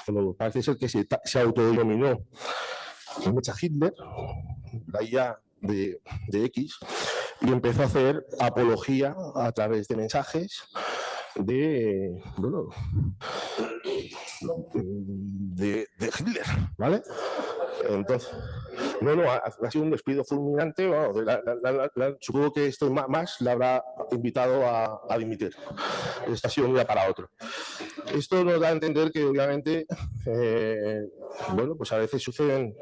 Bueno, parece ser que se autodenominó Mecha Hitler, la IA de X, y empezó a hacer apología a través de mensajes de Hitler, ¿vale? Entonces, ha sido un despido fulminante. Bueno, supongo que esto más la habrá invitado a dimitir. Esto ha sido un día para otro. Esto nos da a entender que, obviamente, bueno, pues a veces suceden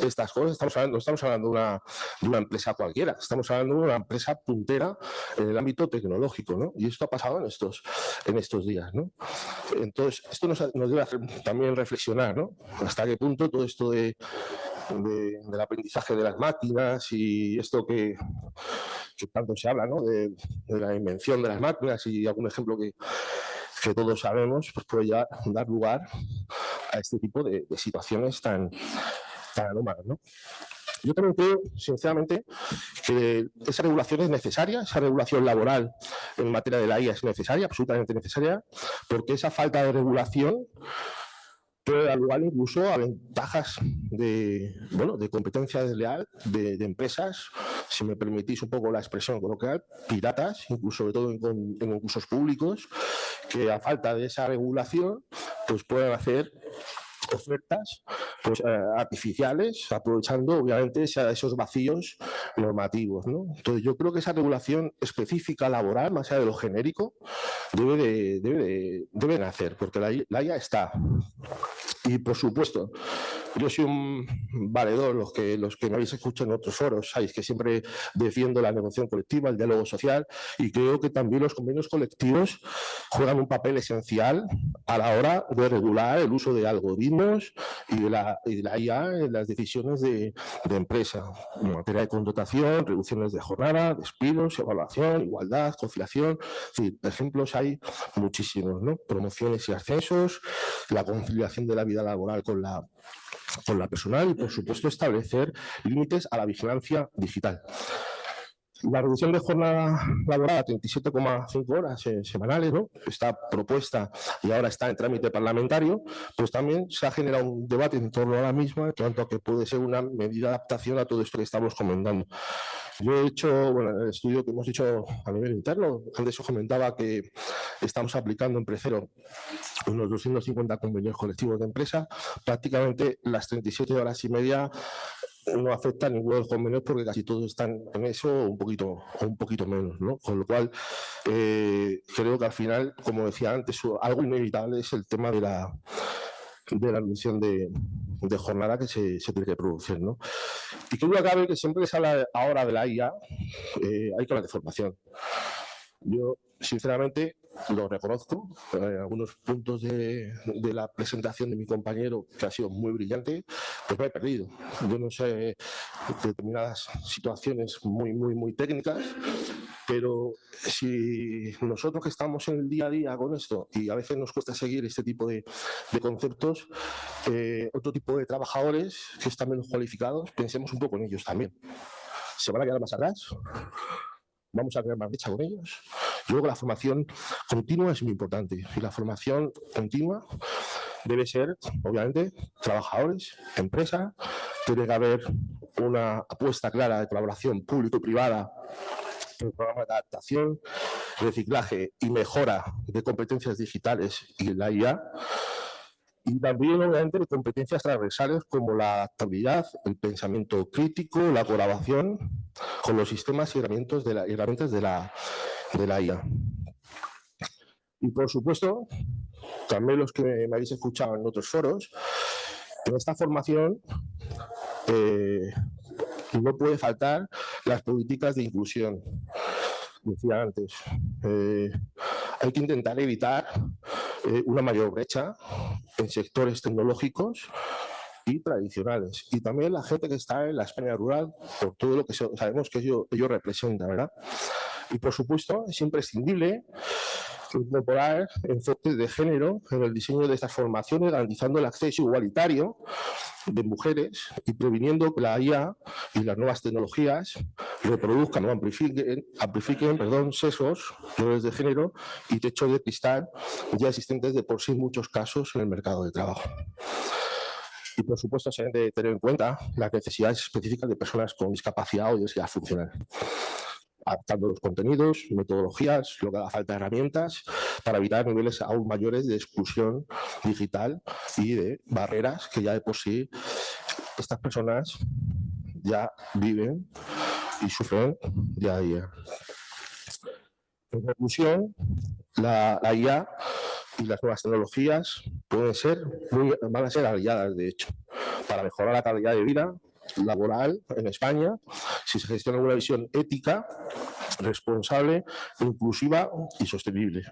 estas cosas. No estamos hablando de una empresa cualquiera, estamos hablando de una empresa puntera en el ámbito tecnológico, ¿no? Y esto ha pasado en estos días, ¿no? Entonces, esto nos debe hacer también reflexionar, ¿no? Hasta qué punto todo esto del aprendizaje de las máquinas y esto que tanto se habla, ¿no? De la invención de las máquinas, y algún ejemplo que todos sabemos, pues puede dar lugar a este tipo de situaciones tan anómalas, ¿no? Yo también creo, sinceramente, que esa regulación es necesaria, esa regulación laboral en materia de la IA es necesaria, absolutamente necesaria, porque esa falta de regulación puede dar lugar incluso a ventajas de competencia desleal de empresas, si me permitís un poco la expresión coloquial, piratas, incluso sobre todo en concursos públicos, que a falta de esa regulación pues pueden hacer ofertas pues, artificiales, aprovechando obviamente esos vacíos normativos, ¿no? Entonces yo creo que esa regulación específica laboral, más allá de lo genérico, debe nacer, porque la IA está. Y por supuesto, yo soy un valedor, los que me habéis escuchado en otros foros, sabéis que siempre defiendo la negociación colectiva, el diálogo social, y creo que también los convenios colectivos juegan un papel esencial a la hora de regular el uso de algoritmos y de la IA en las decisiones de empresa, en materia de contratación, reducciones de jornada, despidos, evaluación, igualdad, conciliación. Sí, ejemplos hay muchísimos, ¿no? Promociones y ascensos, la conciliación de la vida laboral con la personal y, por supuesto, establecer límites a la vigilancia digital. La reducción de jornada laboral a 37,5 horas semanales, ¿no? Está propuesta y ahora está en trámite parlamentario, pues también se ha generado un debate en torno a la misma, en cuanto a que puede ser una medida de adaptación a todo esto que estamos comentando. Yo he hecho, bueno, el estudio que hemos hecho a nivel interno, antes os comentaba que estamos aplicando en Precero unos 250 convenios colectivos de empresa, prácticamente las 37 horas y media no afecta a ninguno de los convenios porque casi todos están en eso o un poquito menos, ¿no? Con lo cual, creo que al final, como decía antes, algo inevitable es el tema de la reducción de jornada que se tiene que producir, ¿no? Y que duda cabe que siempre que se habla ahora de la IA, hay que hablar de formación. Yo, sinceramente, lo reconozco. Algunos puntos de la presentación de mi compañero, que ha sido muy brillante, pues me he perdido. Yo no sé determinadas situaciones muy técnicas, pero si nosotros que estamos en el día a día con esto y a veces nos cuesta seguir este tipo de conceptos, otro tipo de trabajadores que están menos cualificados, pensemos un poco en ellos también. ¿Se van a quedar más atrás? ¿Vamos a crear más brecha con ellos? Yo creo que la formación continua es muy importante y la formación continua debe ser, obviamente, trabajadores, empresa, tiene que haber una apuesta clara de colaboración público-privada, un programa de adaptación, reciclaje y mejora de competencias digitales y la IA, y también, obviamente, de competencias transversales como la adaptabilidad, el pensamiento crítico, la colaboración con los sistemas y herramientas de la IA. Y, por supuesto, también los que me habéis escuchado en otros foros, en esta formación no puede faltar las políticas de inclusión. Decía antes, hay que intentar evitar una mayor brecha en sectores tecnológicos y tradicionales. Y también la gente que está en la España rural, por todo lo que sabemos que ello representa, ¿verdad? Y, por supuesto, es imprescindible incorporar enfoques de género en el diseño de estas formaciones, garantizando el acceso igualitario de mujeres y previniendo que la IA y las nuevas tecnologías reproduzcan o amplifiquen sesgos, roles de género y techos de cristal ya existentes de por sí en muchos casos en el mercado de trabajo. Y, por supuesto, se deben de tener en cuenta las necesidades específicas de personas con discapacidad o diversidad funcional, adaptando los contenidos, metodologías, lo que haga falta de herramientas para evitar niveles aún mayores de exclusión digital y de barreras que ya de por sí estas personas ya viven y sufren día a día. En conclusión, la IA y las nuevas tecnologías van a ser aliadas, de hecho, para mejorar la calidad de vida laboral en España, si se gestiona una visión ética, responsable, inclusiva y sostenible.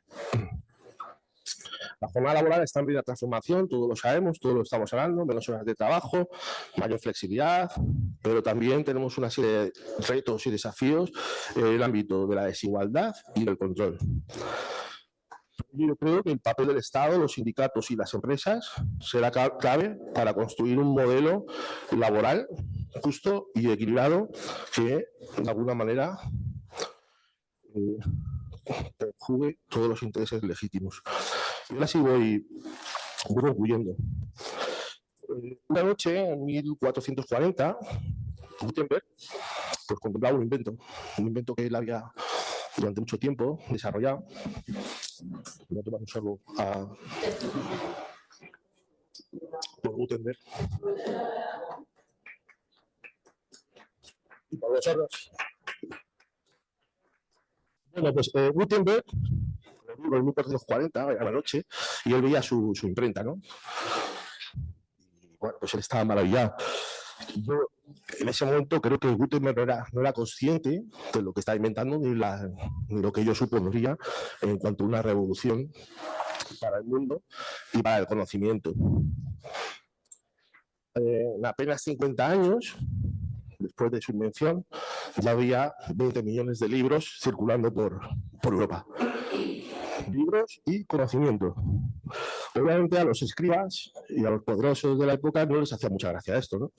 La jornada laboral está en plena transformación, todos lo sabemos, todos lo estamos hablando, menos horas de trabajo, mayor flexibilidad, pero también tenemos una serie de retos y desafíos en el ámbito de la desigualdad y del control. Yo creo que el papel del Estado, los sindicatos y las empresas será clave para construir un modelo laboral justo y equilibrado que, de alguna manera, conjugue todos los intereses legítimos. Y ahora sí voy concluyendo. Una noche, en 1440, Gutenberg pues contemplaba un invento que él había durante mucho tiempo desarrollado. Voy a tomar un sorbo por Gutenberg. Y por los sorbos. Bueno, pues Gutenberg, en 1440, a la noche, y él veía su imprenta, ¿no? Y bueno, pues él estaba maravillado. Yo, en ese momento, creo que Gutenberg no era consciente de lo que estaba inventando ni lo que ello supondría en cuanto a una revolución para el mundo y para el conocimiento. En apenas 50 años, después de su invención, ya había 20 millones de libros circulando por Europa. Libros y conocimiento. Obviamente a los escribas y a los poderosos de la época no les hacía mucha gracia esto, ¿no?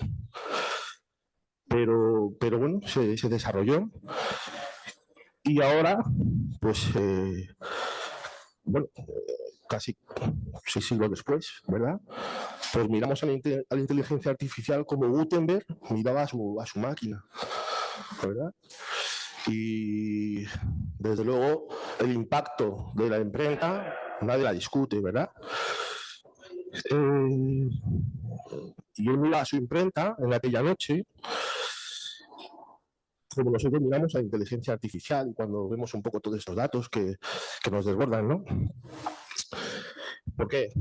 Pero bueno, se desarrolló y ahora, pues, casi 6 siglos después, ¿verdad? Pues miramos a la inteligencia artificial como Gutenberg miraba a su máquina, ¿verdad? Y desde luego el impacto de la imprenta nadie la discute, ¿verdad? Y él miraba a su imprenta en aquella noche como nosotros miramos a la inteligencia artificial y cuando vemos un poco todos estos datos que nos desbordan, ¿no? ¿Por qué?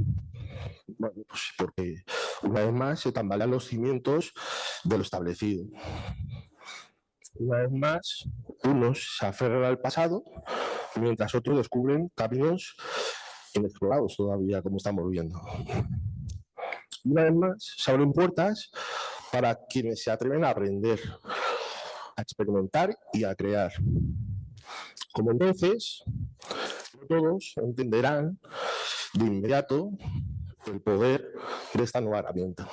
Bueno, pues porque una vez más se tambalean los cimientos de lo establecido. Una vez más, unos se aferran al pasado, mientras otros descubren caminos inexplorados todavía, como estamos viendo. Y una vez más, se abren puertas para quienes se atreven a aprender, a experimentar y a crear. Como entonces, no todos entenderán de inmediato el poder de esta nueva herramienta.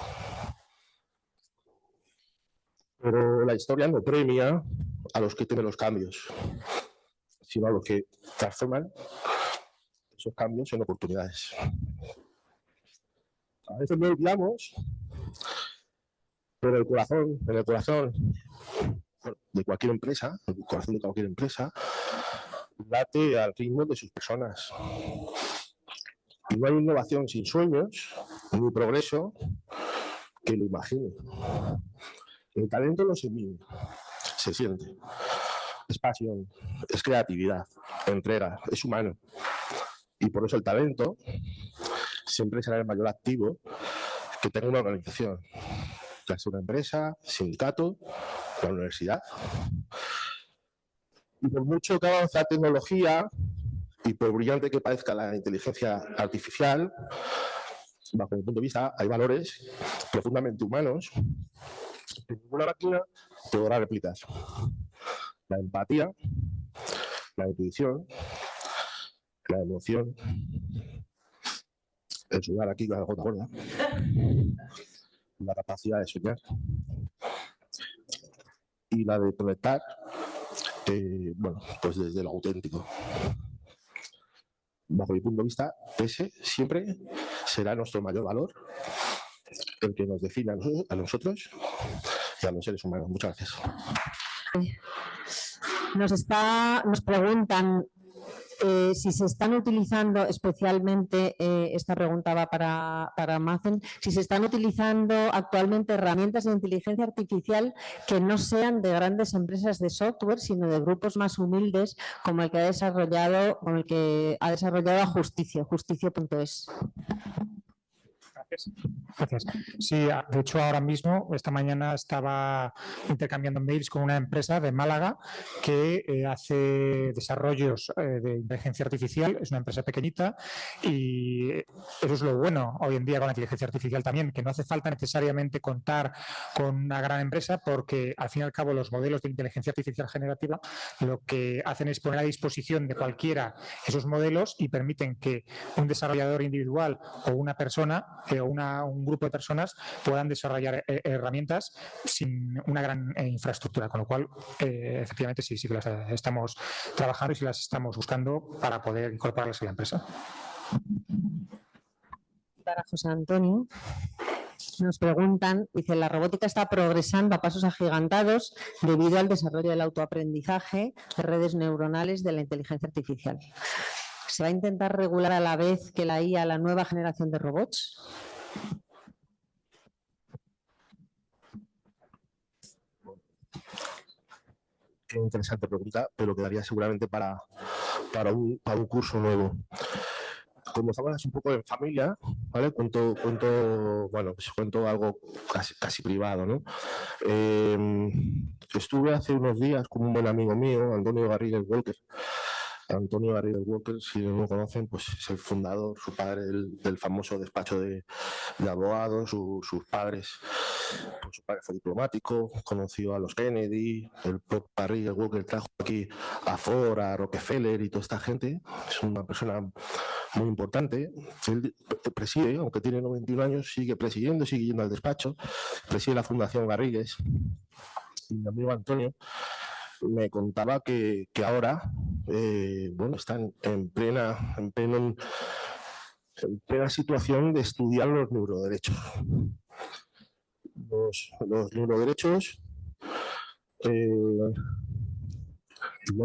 Pero la historia no premia a los que temen los cambios, sino a los que transforman esos cambios en oportunidades. A veces lo olvidamos, pero en el corazón de cualquier empresa, late al ritmo de sus personas. Y no hay innovación sin sueños, ni progreso que lo imagine. El talento no se mide, se siente. Es pasión, es creatividad, entrega, es humano. Y por eso el talento siempre será el mayor activo que tenga una organización, ya sea una empresa, sindicato, la universidad. Y por mucho que avance la tecnología y por brillante que parezca la inteligencia artificial, bajo mi punto de vista hay valores profundamente humanos que ninguna máquina podrá replicar. La empatía, la intuición, la emoción, el sudar aquí con la gota gorda, la capacidad de soñar y la de conectar, pues desde lo auténtico. Bajo mi punto de vista, ese siempre será nuestro mayor valor, el que nos define a nosotros y a los seres humanos. Muchas gracias. Nos preguntan si se están utilizando, especialmente, esta pregunta va para Mazen, si se están utilizando actualmente herramientas de inteligencia artificial que no sean de grandes empresas de software, sino de grupos más humildes, como el que ha desarrollado Justicio.es. Gracias. Sí, de hecho ahora mismo, esta mañana estaba intercambiando mails con una empresa de Málaga que hace desarrollos de inteligencia artificial, es una empresa pequeñita y eso es lo bueno hoy en día con la inteligencia artificial también, que no hace falta necesariamente contar con una gran empresa porque al fin y al cabo los modelos de inteligencia artificial generativa lo que hacen es poner a disposición de cualquiera esos modelos y permiten que un desarrollador individual o una persona o un grupo de personas puedan desarrollar herramientas sin una gran infraestructura, con lo cual efectivamente sí que las estamos trabajando y sí las estamos buscando para poder incorporarlas a la empresa. Para José Antonio, nos preguntan, dice, la robótica está progresando a pasos agigantados debido al desarrollo del autoaprendizaje de redes neuronales de la inteligencia artificial. ¿Se va a intentar regular a la vez que la IA la nueva generación de robots? Qué interesante pregunta, pero quedaría seguramente para un curso nuevo. Como estamos un poco en familia, ¿vale? Cuento algo casi privado, ¿no? Estuve hace unos días con un buen amigo mío, Antonio Garrigues Walker. Antonio Garrigues Walker, si no lo conocen, pues es el fundador, su padre del famoso despacho de abogados, sus padres, pues su padre fue diplomático, conoció a los Kennedy, el propio Garrigues Walker trajo aquí a Ford, a Rockefeller y toda esta gente. Es una persona muy importante. Él preside, aunque tiene 91 años, sigue presidiendo, sigue yendo al despacho, preside la Fundación Garrigues. Y mi amigo Antonio me contaba que ahora están en plena situación de estudiar los neuroderechos. Los neuroderechos, igual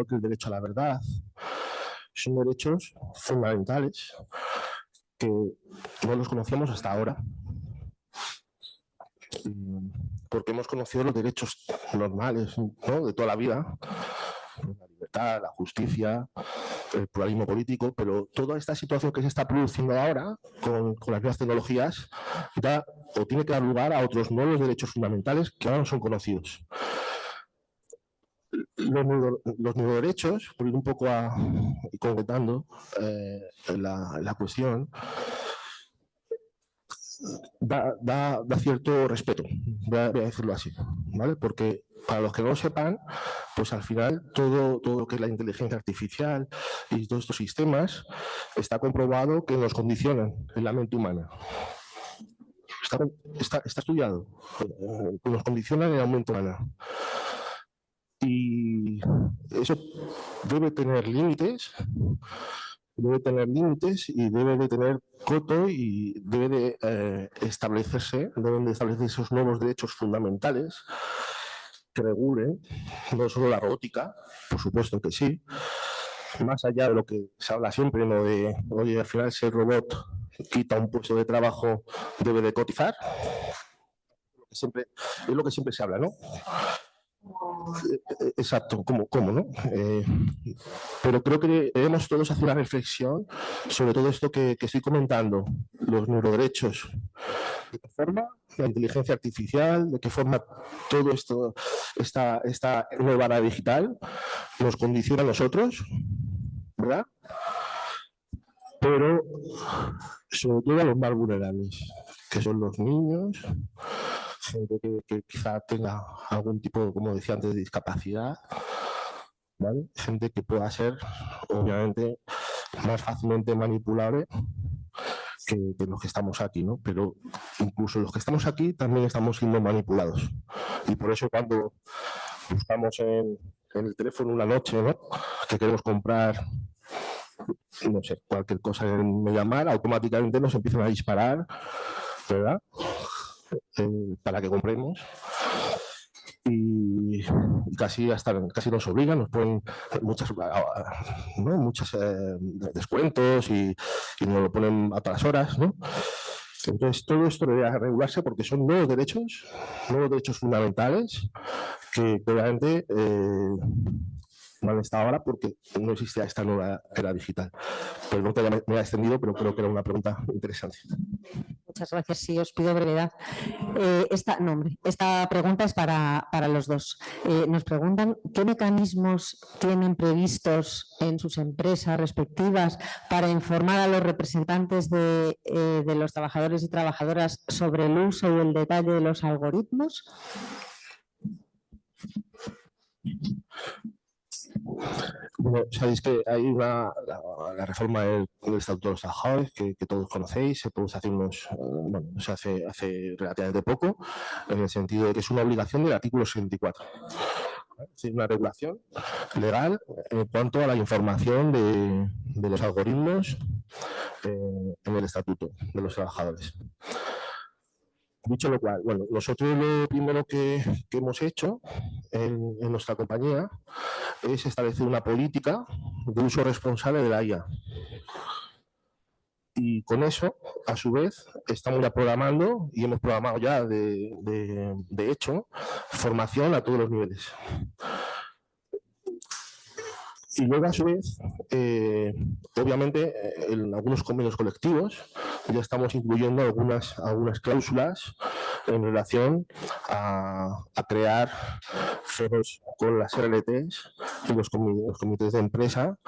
que el derecho a la verdad, son derechos fundamentales que no los conocíamos hasta ahora. Porque hemos conocido los derechos normales, ¿no?, de toda la vida, la libertad, la justicia, el pluralismo político, pero toda esta situación que se está produciendo ahora con las nuevas tecnologías da o tiene que dar lugar a otros nuevos derechos fundamentales que ahora no son conocidos. Los neuroderechos, por ir un poco concretando la cuestión, da cierto respeto, voy a decirlo así, ¿vale? Porque para los que no lo sepan, pues al final todo lo que es la inteligencia artificial y todos estos sistemas está comprobado que nos condicionan en la mente humana. Está estudiado, que nos condicionan en la mente humana. Y eso debe tener límites y debe de tener coto y deben de establecerse esos nuevos derechos fundamentales que regulen no solo la robótica, por supuesto que sí, más allá de lo que se habla siempre, ¿no? De, oye, al final si el robot quita un puesto de trabajo, debe de cotizar. Es lo que siempre se habla, ¿no? Exacto, ¿cómo no? Pero creo que debemos todos hacer una reflexión sobre todo esto que estoy comentando, los neuroderechos. ¿De qué forma la inteligencia artificial, de qué forma todo esto, esta nueva era digital nos condiciona a nosotros, ¿verdad? Pero sobre todo a los más vulnerables, que son los niños, gente que quizá tenga algún tipo, como decía antes, de discapacidad, ¿vale? Gente que pueda ser, obviamente, más fácilmente manipulable que los que estamos aquí, ¿no? Pero incluso los que estamos aquí también estamos siendo manipulados. Y por eso cuando buscamos en el teléfono una noche, ¿no? Que queremos comprar, no sé, cualquier cosa en MediaMarkt, automáticamente nos empiezan a disparar, ¿verdad? Para que compremos. Y casi nos obligan, nos ponen muchos descuentos y nos lo ponen a todas horas, ¿no? Entonces todo esto debería regularse porque son nuevos derechos fundamentales que obviamente no han estado ahora porque no existía esta nueva era digital. Perdón que me haya extendido, pero creo que era una pregunta interesante. Muchas gracias. Sí, os pido brevedad. Esta pregunta es para los dos. Nos preguntan qué mecanismos tienen previstos en sus empresas respectivas para informar a los representantes de los trabajadores y trabajadoras sobre el uso y el detalle de los algoritmos. Bueno, sabéis que hay la reforma del Estatuto de los Trabajadores que todos conocéis, se produce hace relativamente poco, en el sentido de que es una obligación del artículo 64. Es decir, una regulación legal en cuanto a la información de los algoritmos en el Estatuto de los Trabajadores. Dicho lo cual, bueno, nosotros lo primero que hemos hecho en nuestra compañía es establecer una política de uso responsable de la IA. Y con eso, a su vez, estamos ya programando y hemos programado ya, de hecho, formación a todos los niveles. Y luego, a su vez, obviamente, en algunos convenios colectivos ya estamos incluyendo algunas cláusulas en relación a crear foros con las RLTs y los comités de empresa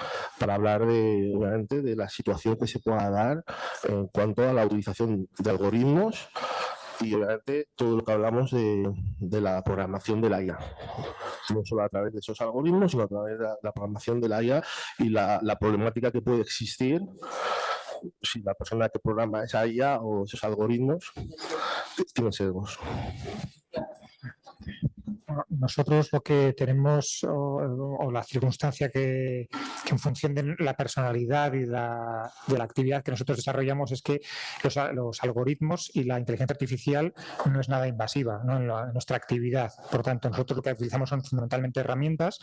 para hablar obviamente, de la situación que se pueda dar en cuanto a la utilización de algoritmos y obviamente todo lo que hablamos de la programación de la IA. No solo a través de esos algoritmos, sino a través de la programación de la IA y la problemática que puede existir si la persona que programa esa IA o esos algoritmos tiene sesgos. Nosotros lo que tenemos, o la circunstancia que en función de la personalidad y de la actividad que nosotros desarrollamos es que los algoritmos y la inteligencia artificial no es nada invasiva, ¿no? en nuestra actividad. Por tanto, nosotros lo que utilizamos son fundamentalmente herramientas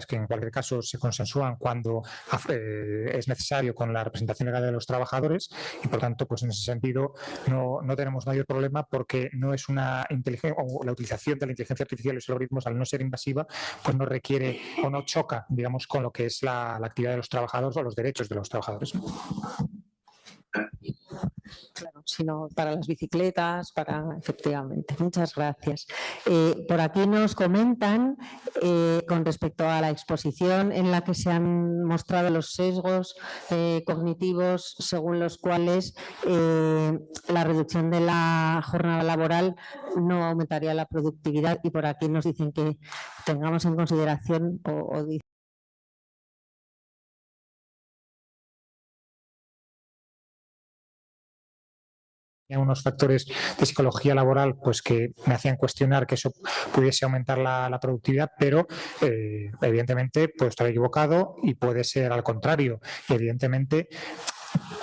que en cualquier caso se consensúan cuando es necesario con la representación legal de los trabajadores y por tanto, pues en ese sentido no tenemos mayor problema porque no es una inteligencia o la utilización de la inteligencia artificial y los algoritmos, al no ser invasiva, pues no requiere o no choca, digamos, con lo que es la actividad de los trabajadores o los derechos de los trabajadores. Claro, sí. sino para las bicicletas, efectivamente. Muchas gracias. Por aquí nos comentan con respecto a la exposición en la que se han mostrado los sesgos cognitivos según los cuales la reducción de la jornada laboral no aumentaría la productividad, y por aquí nos dicen que tengamos en consideración unos factores de psicología laboral pues que me hacían cuestionar que eso pudiese aumentar la productividad, pero evidentemente puedo estar equivocado y puede ser al contrario. Y evidentemente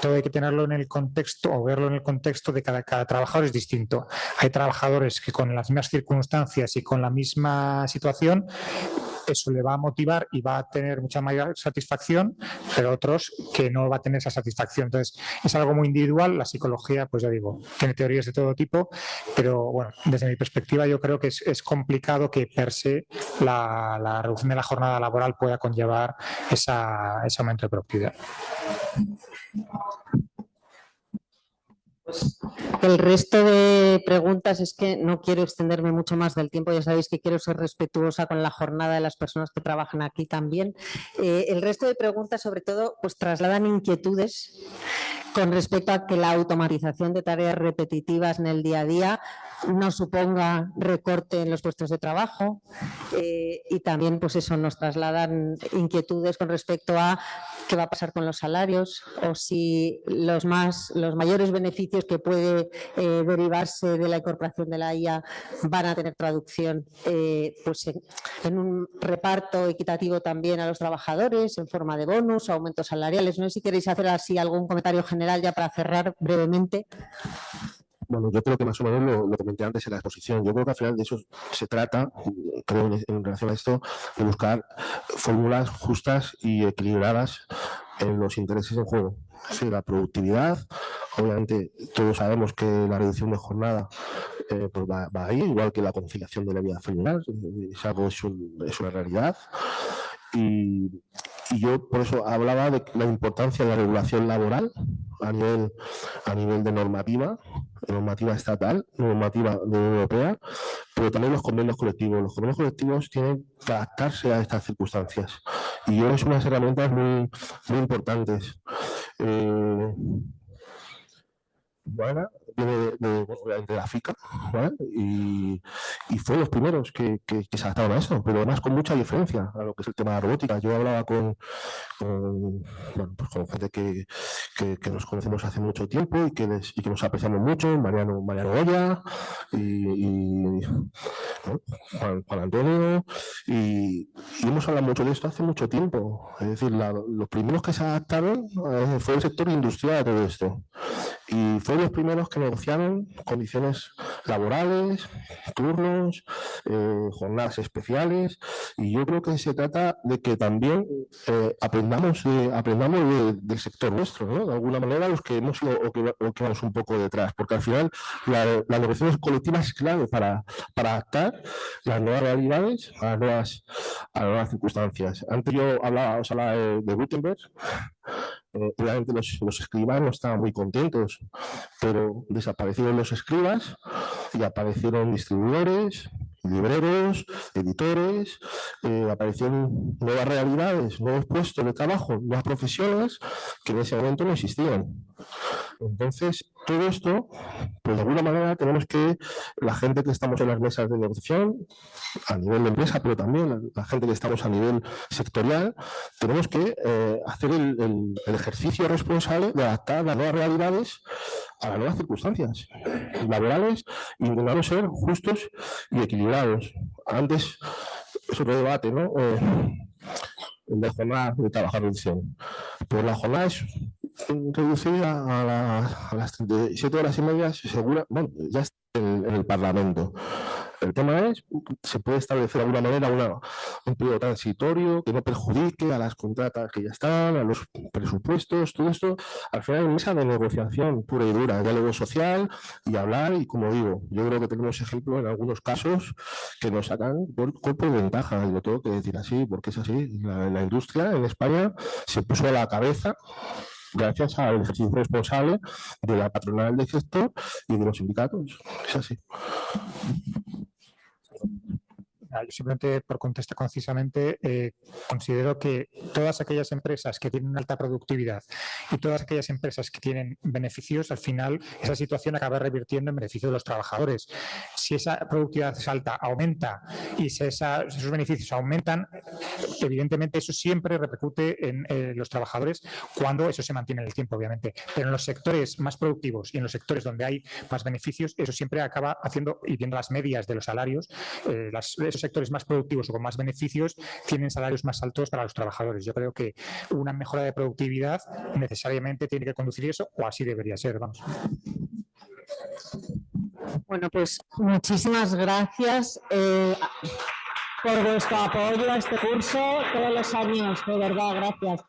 todo hay que tenerlo en el contexto o verlo en el contexto de cada trabajador es distinto. Hay trabajadores que con las mismas circunstancias y con la misma situación eso le va a motivar y va a tener mucha mayor satisfacción, pero otros que no va a tener esa satisfacción. Entonces, es algo muy individual. La psicología, pues ya digo, tiene teorías de todo tipo, pero bueno, desde mi perspectiva yo creo que es complicado que per se la reducción de la jornada laboral pueda conllevar ese aumento de productividad. Pues el resto de preguntas, es que no quiero extenderme mucho más del tiempo, ya sabéis que quiero ser respetuosa con la jornada de las personas que trabajan aquí también. El resto de preguntas, sobre todo, pues trasladan inquietudes con respecto a que la automatización de tareas repetitivas en el día a día no suponga recorte en los puestos de trabajo, y también pues eso, nos trasladan inquietudes con respecto a qué va a pasar con los salarios, o si los mayores beneficios que puede derivarse de la incorporación de la IA van a tener traducción pues en un reparto equitativo también a los trabajadores en forma de bonus o aumentos salariales. No sé si queréis hacer así algún comentario general ya para cerrar brevemente. Bueno, yo creo que más o menos lo comenté antes en la exposición. Yo creo que al final de eso se trata, creo, en relación a esto, de buscar fórmulas justas y equilibradas en los intereses en juego. Sí, la productividad, obviamente todos sabemos que la reducción de jornada pues va ahí, igual que la conciliación de la vida familiar, es una realidad. Y yo por eso hablaba de la importancia de la regulación laboral a nivel de normativa estatal, normativa de la Unión Europea, pero también los convenios colectivos. Los convenios colectivos tienen que adaptarse a estas circunstancias y es unas herramientas muy, muy importantes. Bueno, viene obviamente de la FICA, ¿vale? Y fue los primeros que se adaptaron a eso, pero además con mucha diferencia a lo que es el tema de la robótica. Yo hablaba con gente que nos conocemos hace mucho tiempo y que nos apreciamos mucho, Mariano Goya y Juan Antonio, y hemos hablado mucho de esto hace mucho tiempo. Es decir, los primeros que se adaptaron fue el sector industrial a todo esto. Y fueron los primeros que negociaron condiciones laborales, turnos, jornadas especiales, y yo creo que se trata de que también aprendamos del sector nuestro, ¿no? De alguna manera los que hemos ido o que vamos un poco detrás, porque al final la negociación colectiva es clave para adaptar las nuevas realidades a las nuevas circunstancias. Antes yo os hablaba de Gutenberg. Obviamente los escribas no estaban muy contentos, pero desaparecieron los escribas y aparecieron distribuidores, libreros, editores, aparecieron nuevas realidades, nuevos puestos de trabajo, nuevas profesiones que en ese momento no existían. Entonces, todo esto, pues de alguna manera tenemos que, la gente que estamos en las mesas de negociación, a nivel de empresa, pero también la gente que estamos a nivel sectorial, tenemos que hacer el ejercicio responsable de adaptar las nuevas realidades a las nuevas circunstancias laborales, intentando ser justos y equilibrados. Antes, es otro debate, ¿no? De jornada de trabajar reducción. Pues la jornada es reducida a las 37 horas y media, segura, bueno, ya está en el Parlamento. El tema es, se puede establecer de alguna manera un periodo transitorio que no perjudique a las contratas que ya están, a los presupuestos, todo esto, al final es mesa de negociación pura y dura, diálogo social y hablar, y como digo, yo creo que tenemos ejemplos en algunos casos que nos sacan por ventaja, y lo tengo que decir así, porque es así, la industria en España se puso a la cabeza gracias al ejercicio responsable de la patronal del sector y de los sindicatos. Es así. Yo simplemente, por contestar concisamente, considero que todas aquellas empresas que tienen alta productividad y todas aquellas empresas que tienen beneficios, al final esa situación acaba revirtiendo en beneficio de los trabajadores. Si esa productividad es alta, aumenta y si esos beneficios aumentan, evidentemente eso siempre repercute en los trabajadores cuando eso se mantiene en el tiempo, obviamente. Pero en los sectores más productivos y en los sectores donde hay más beneficios, eso siempre acaba haciendo, y viendo las medias de los salarios, esos sectores más productivos o con más beneficios tienen salarios más altos para los trabajadores. Yo creo que una mejora de productividad necesariamente tiene que conducir eso, o así debería ser, vamos. Bueno, pues muchísimas gracias por vuestro apoyo a este curso todos los años, de verdad, gracias.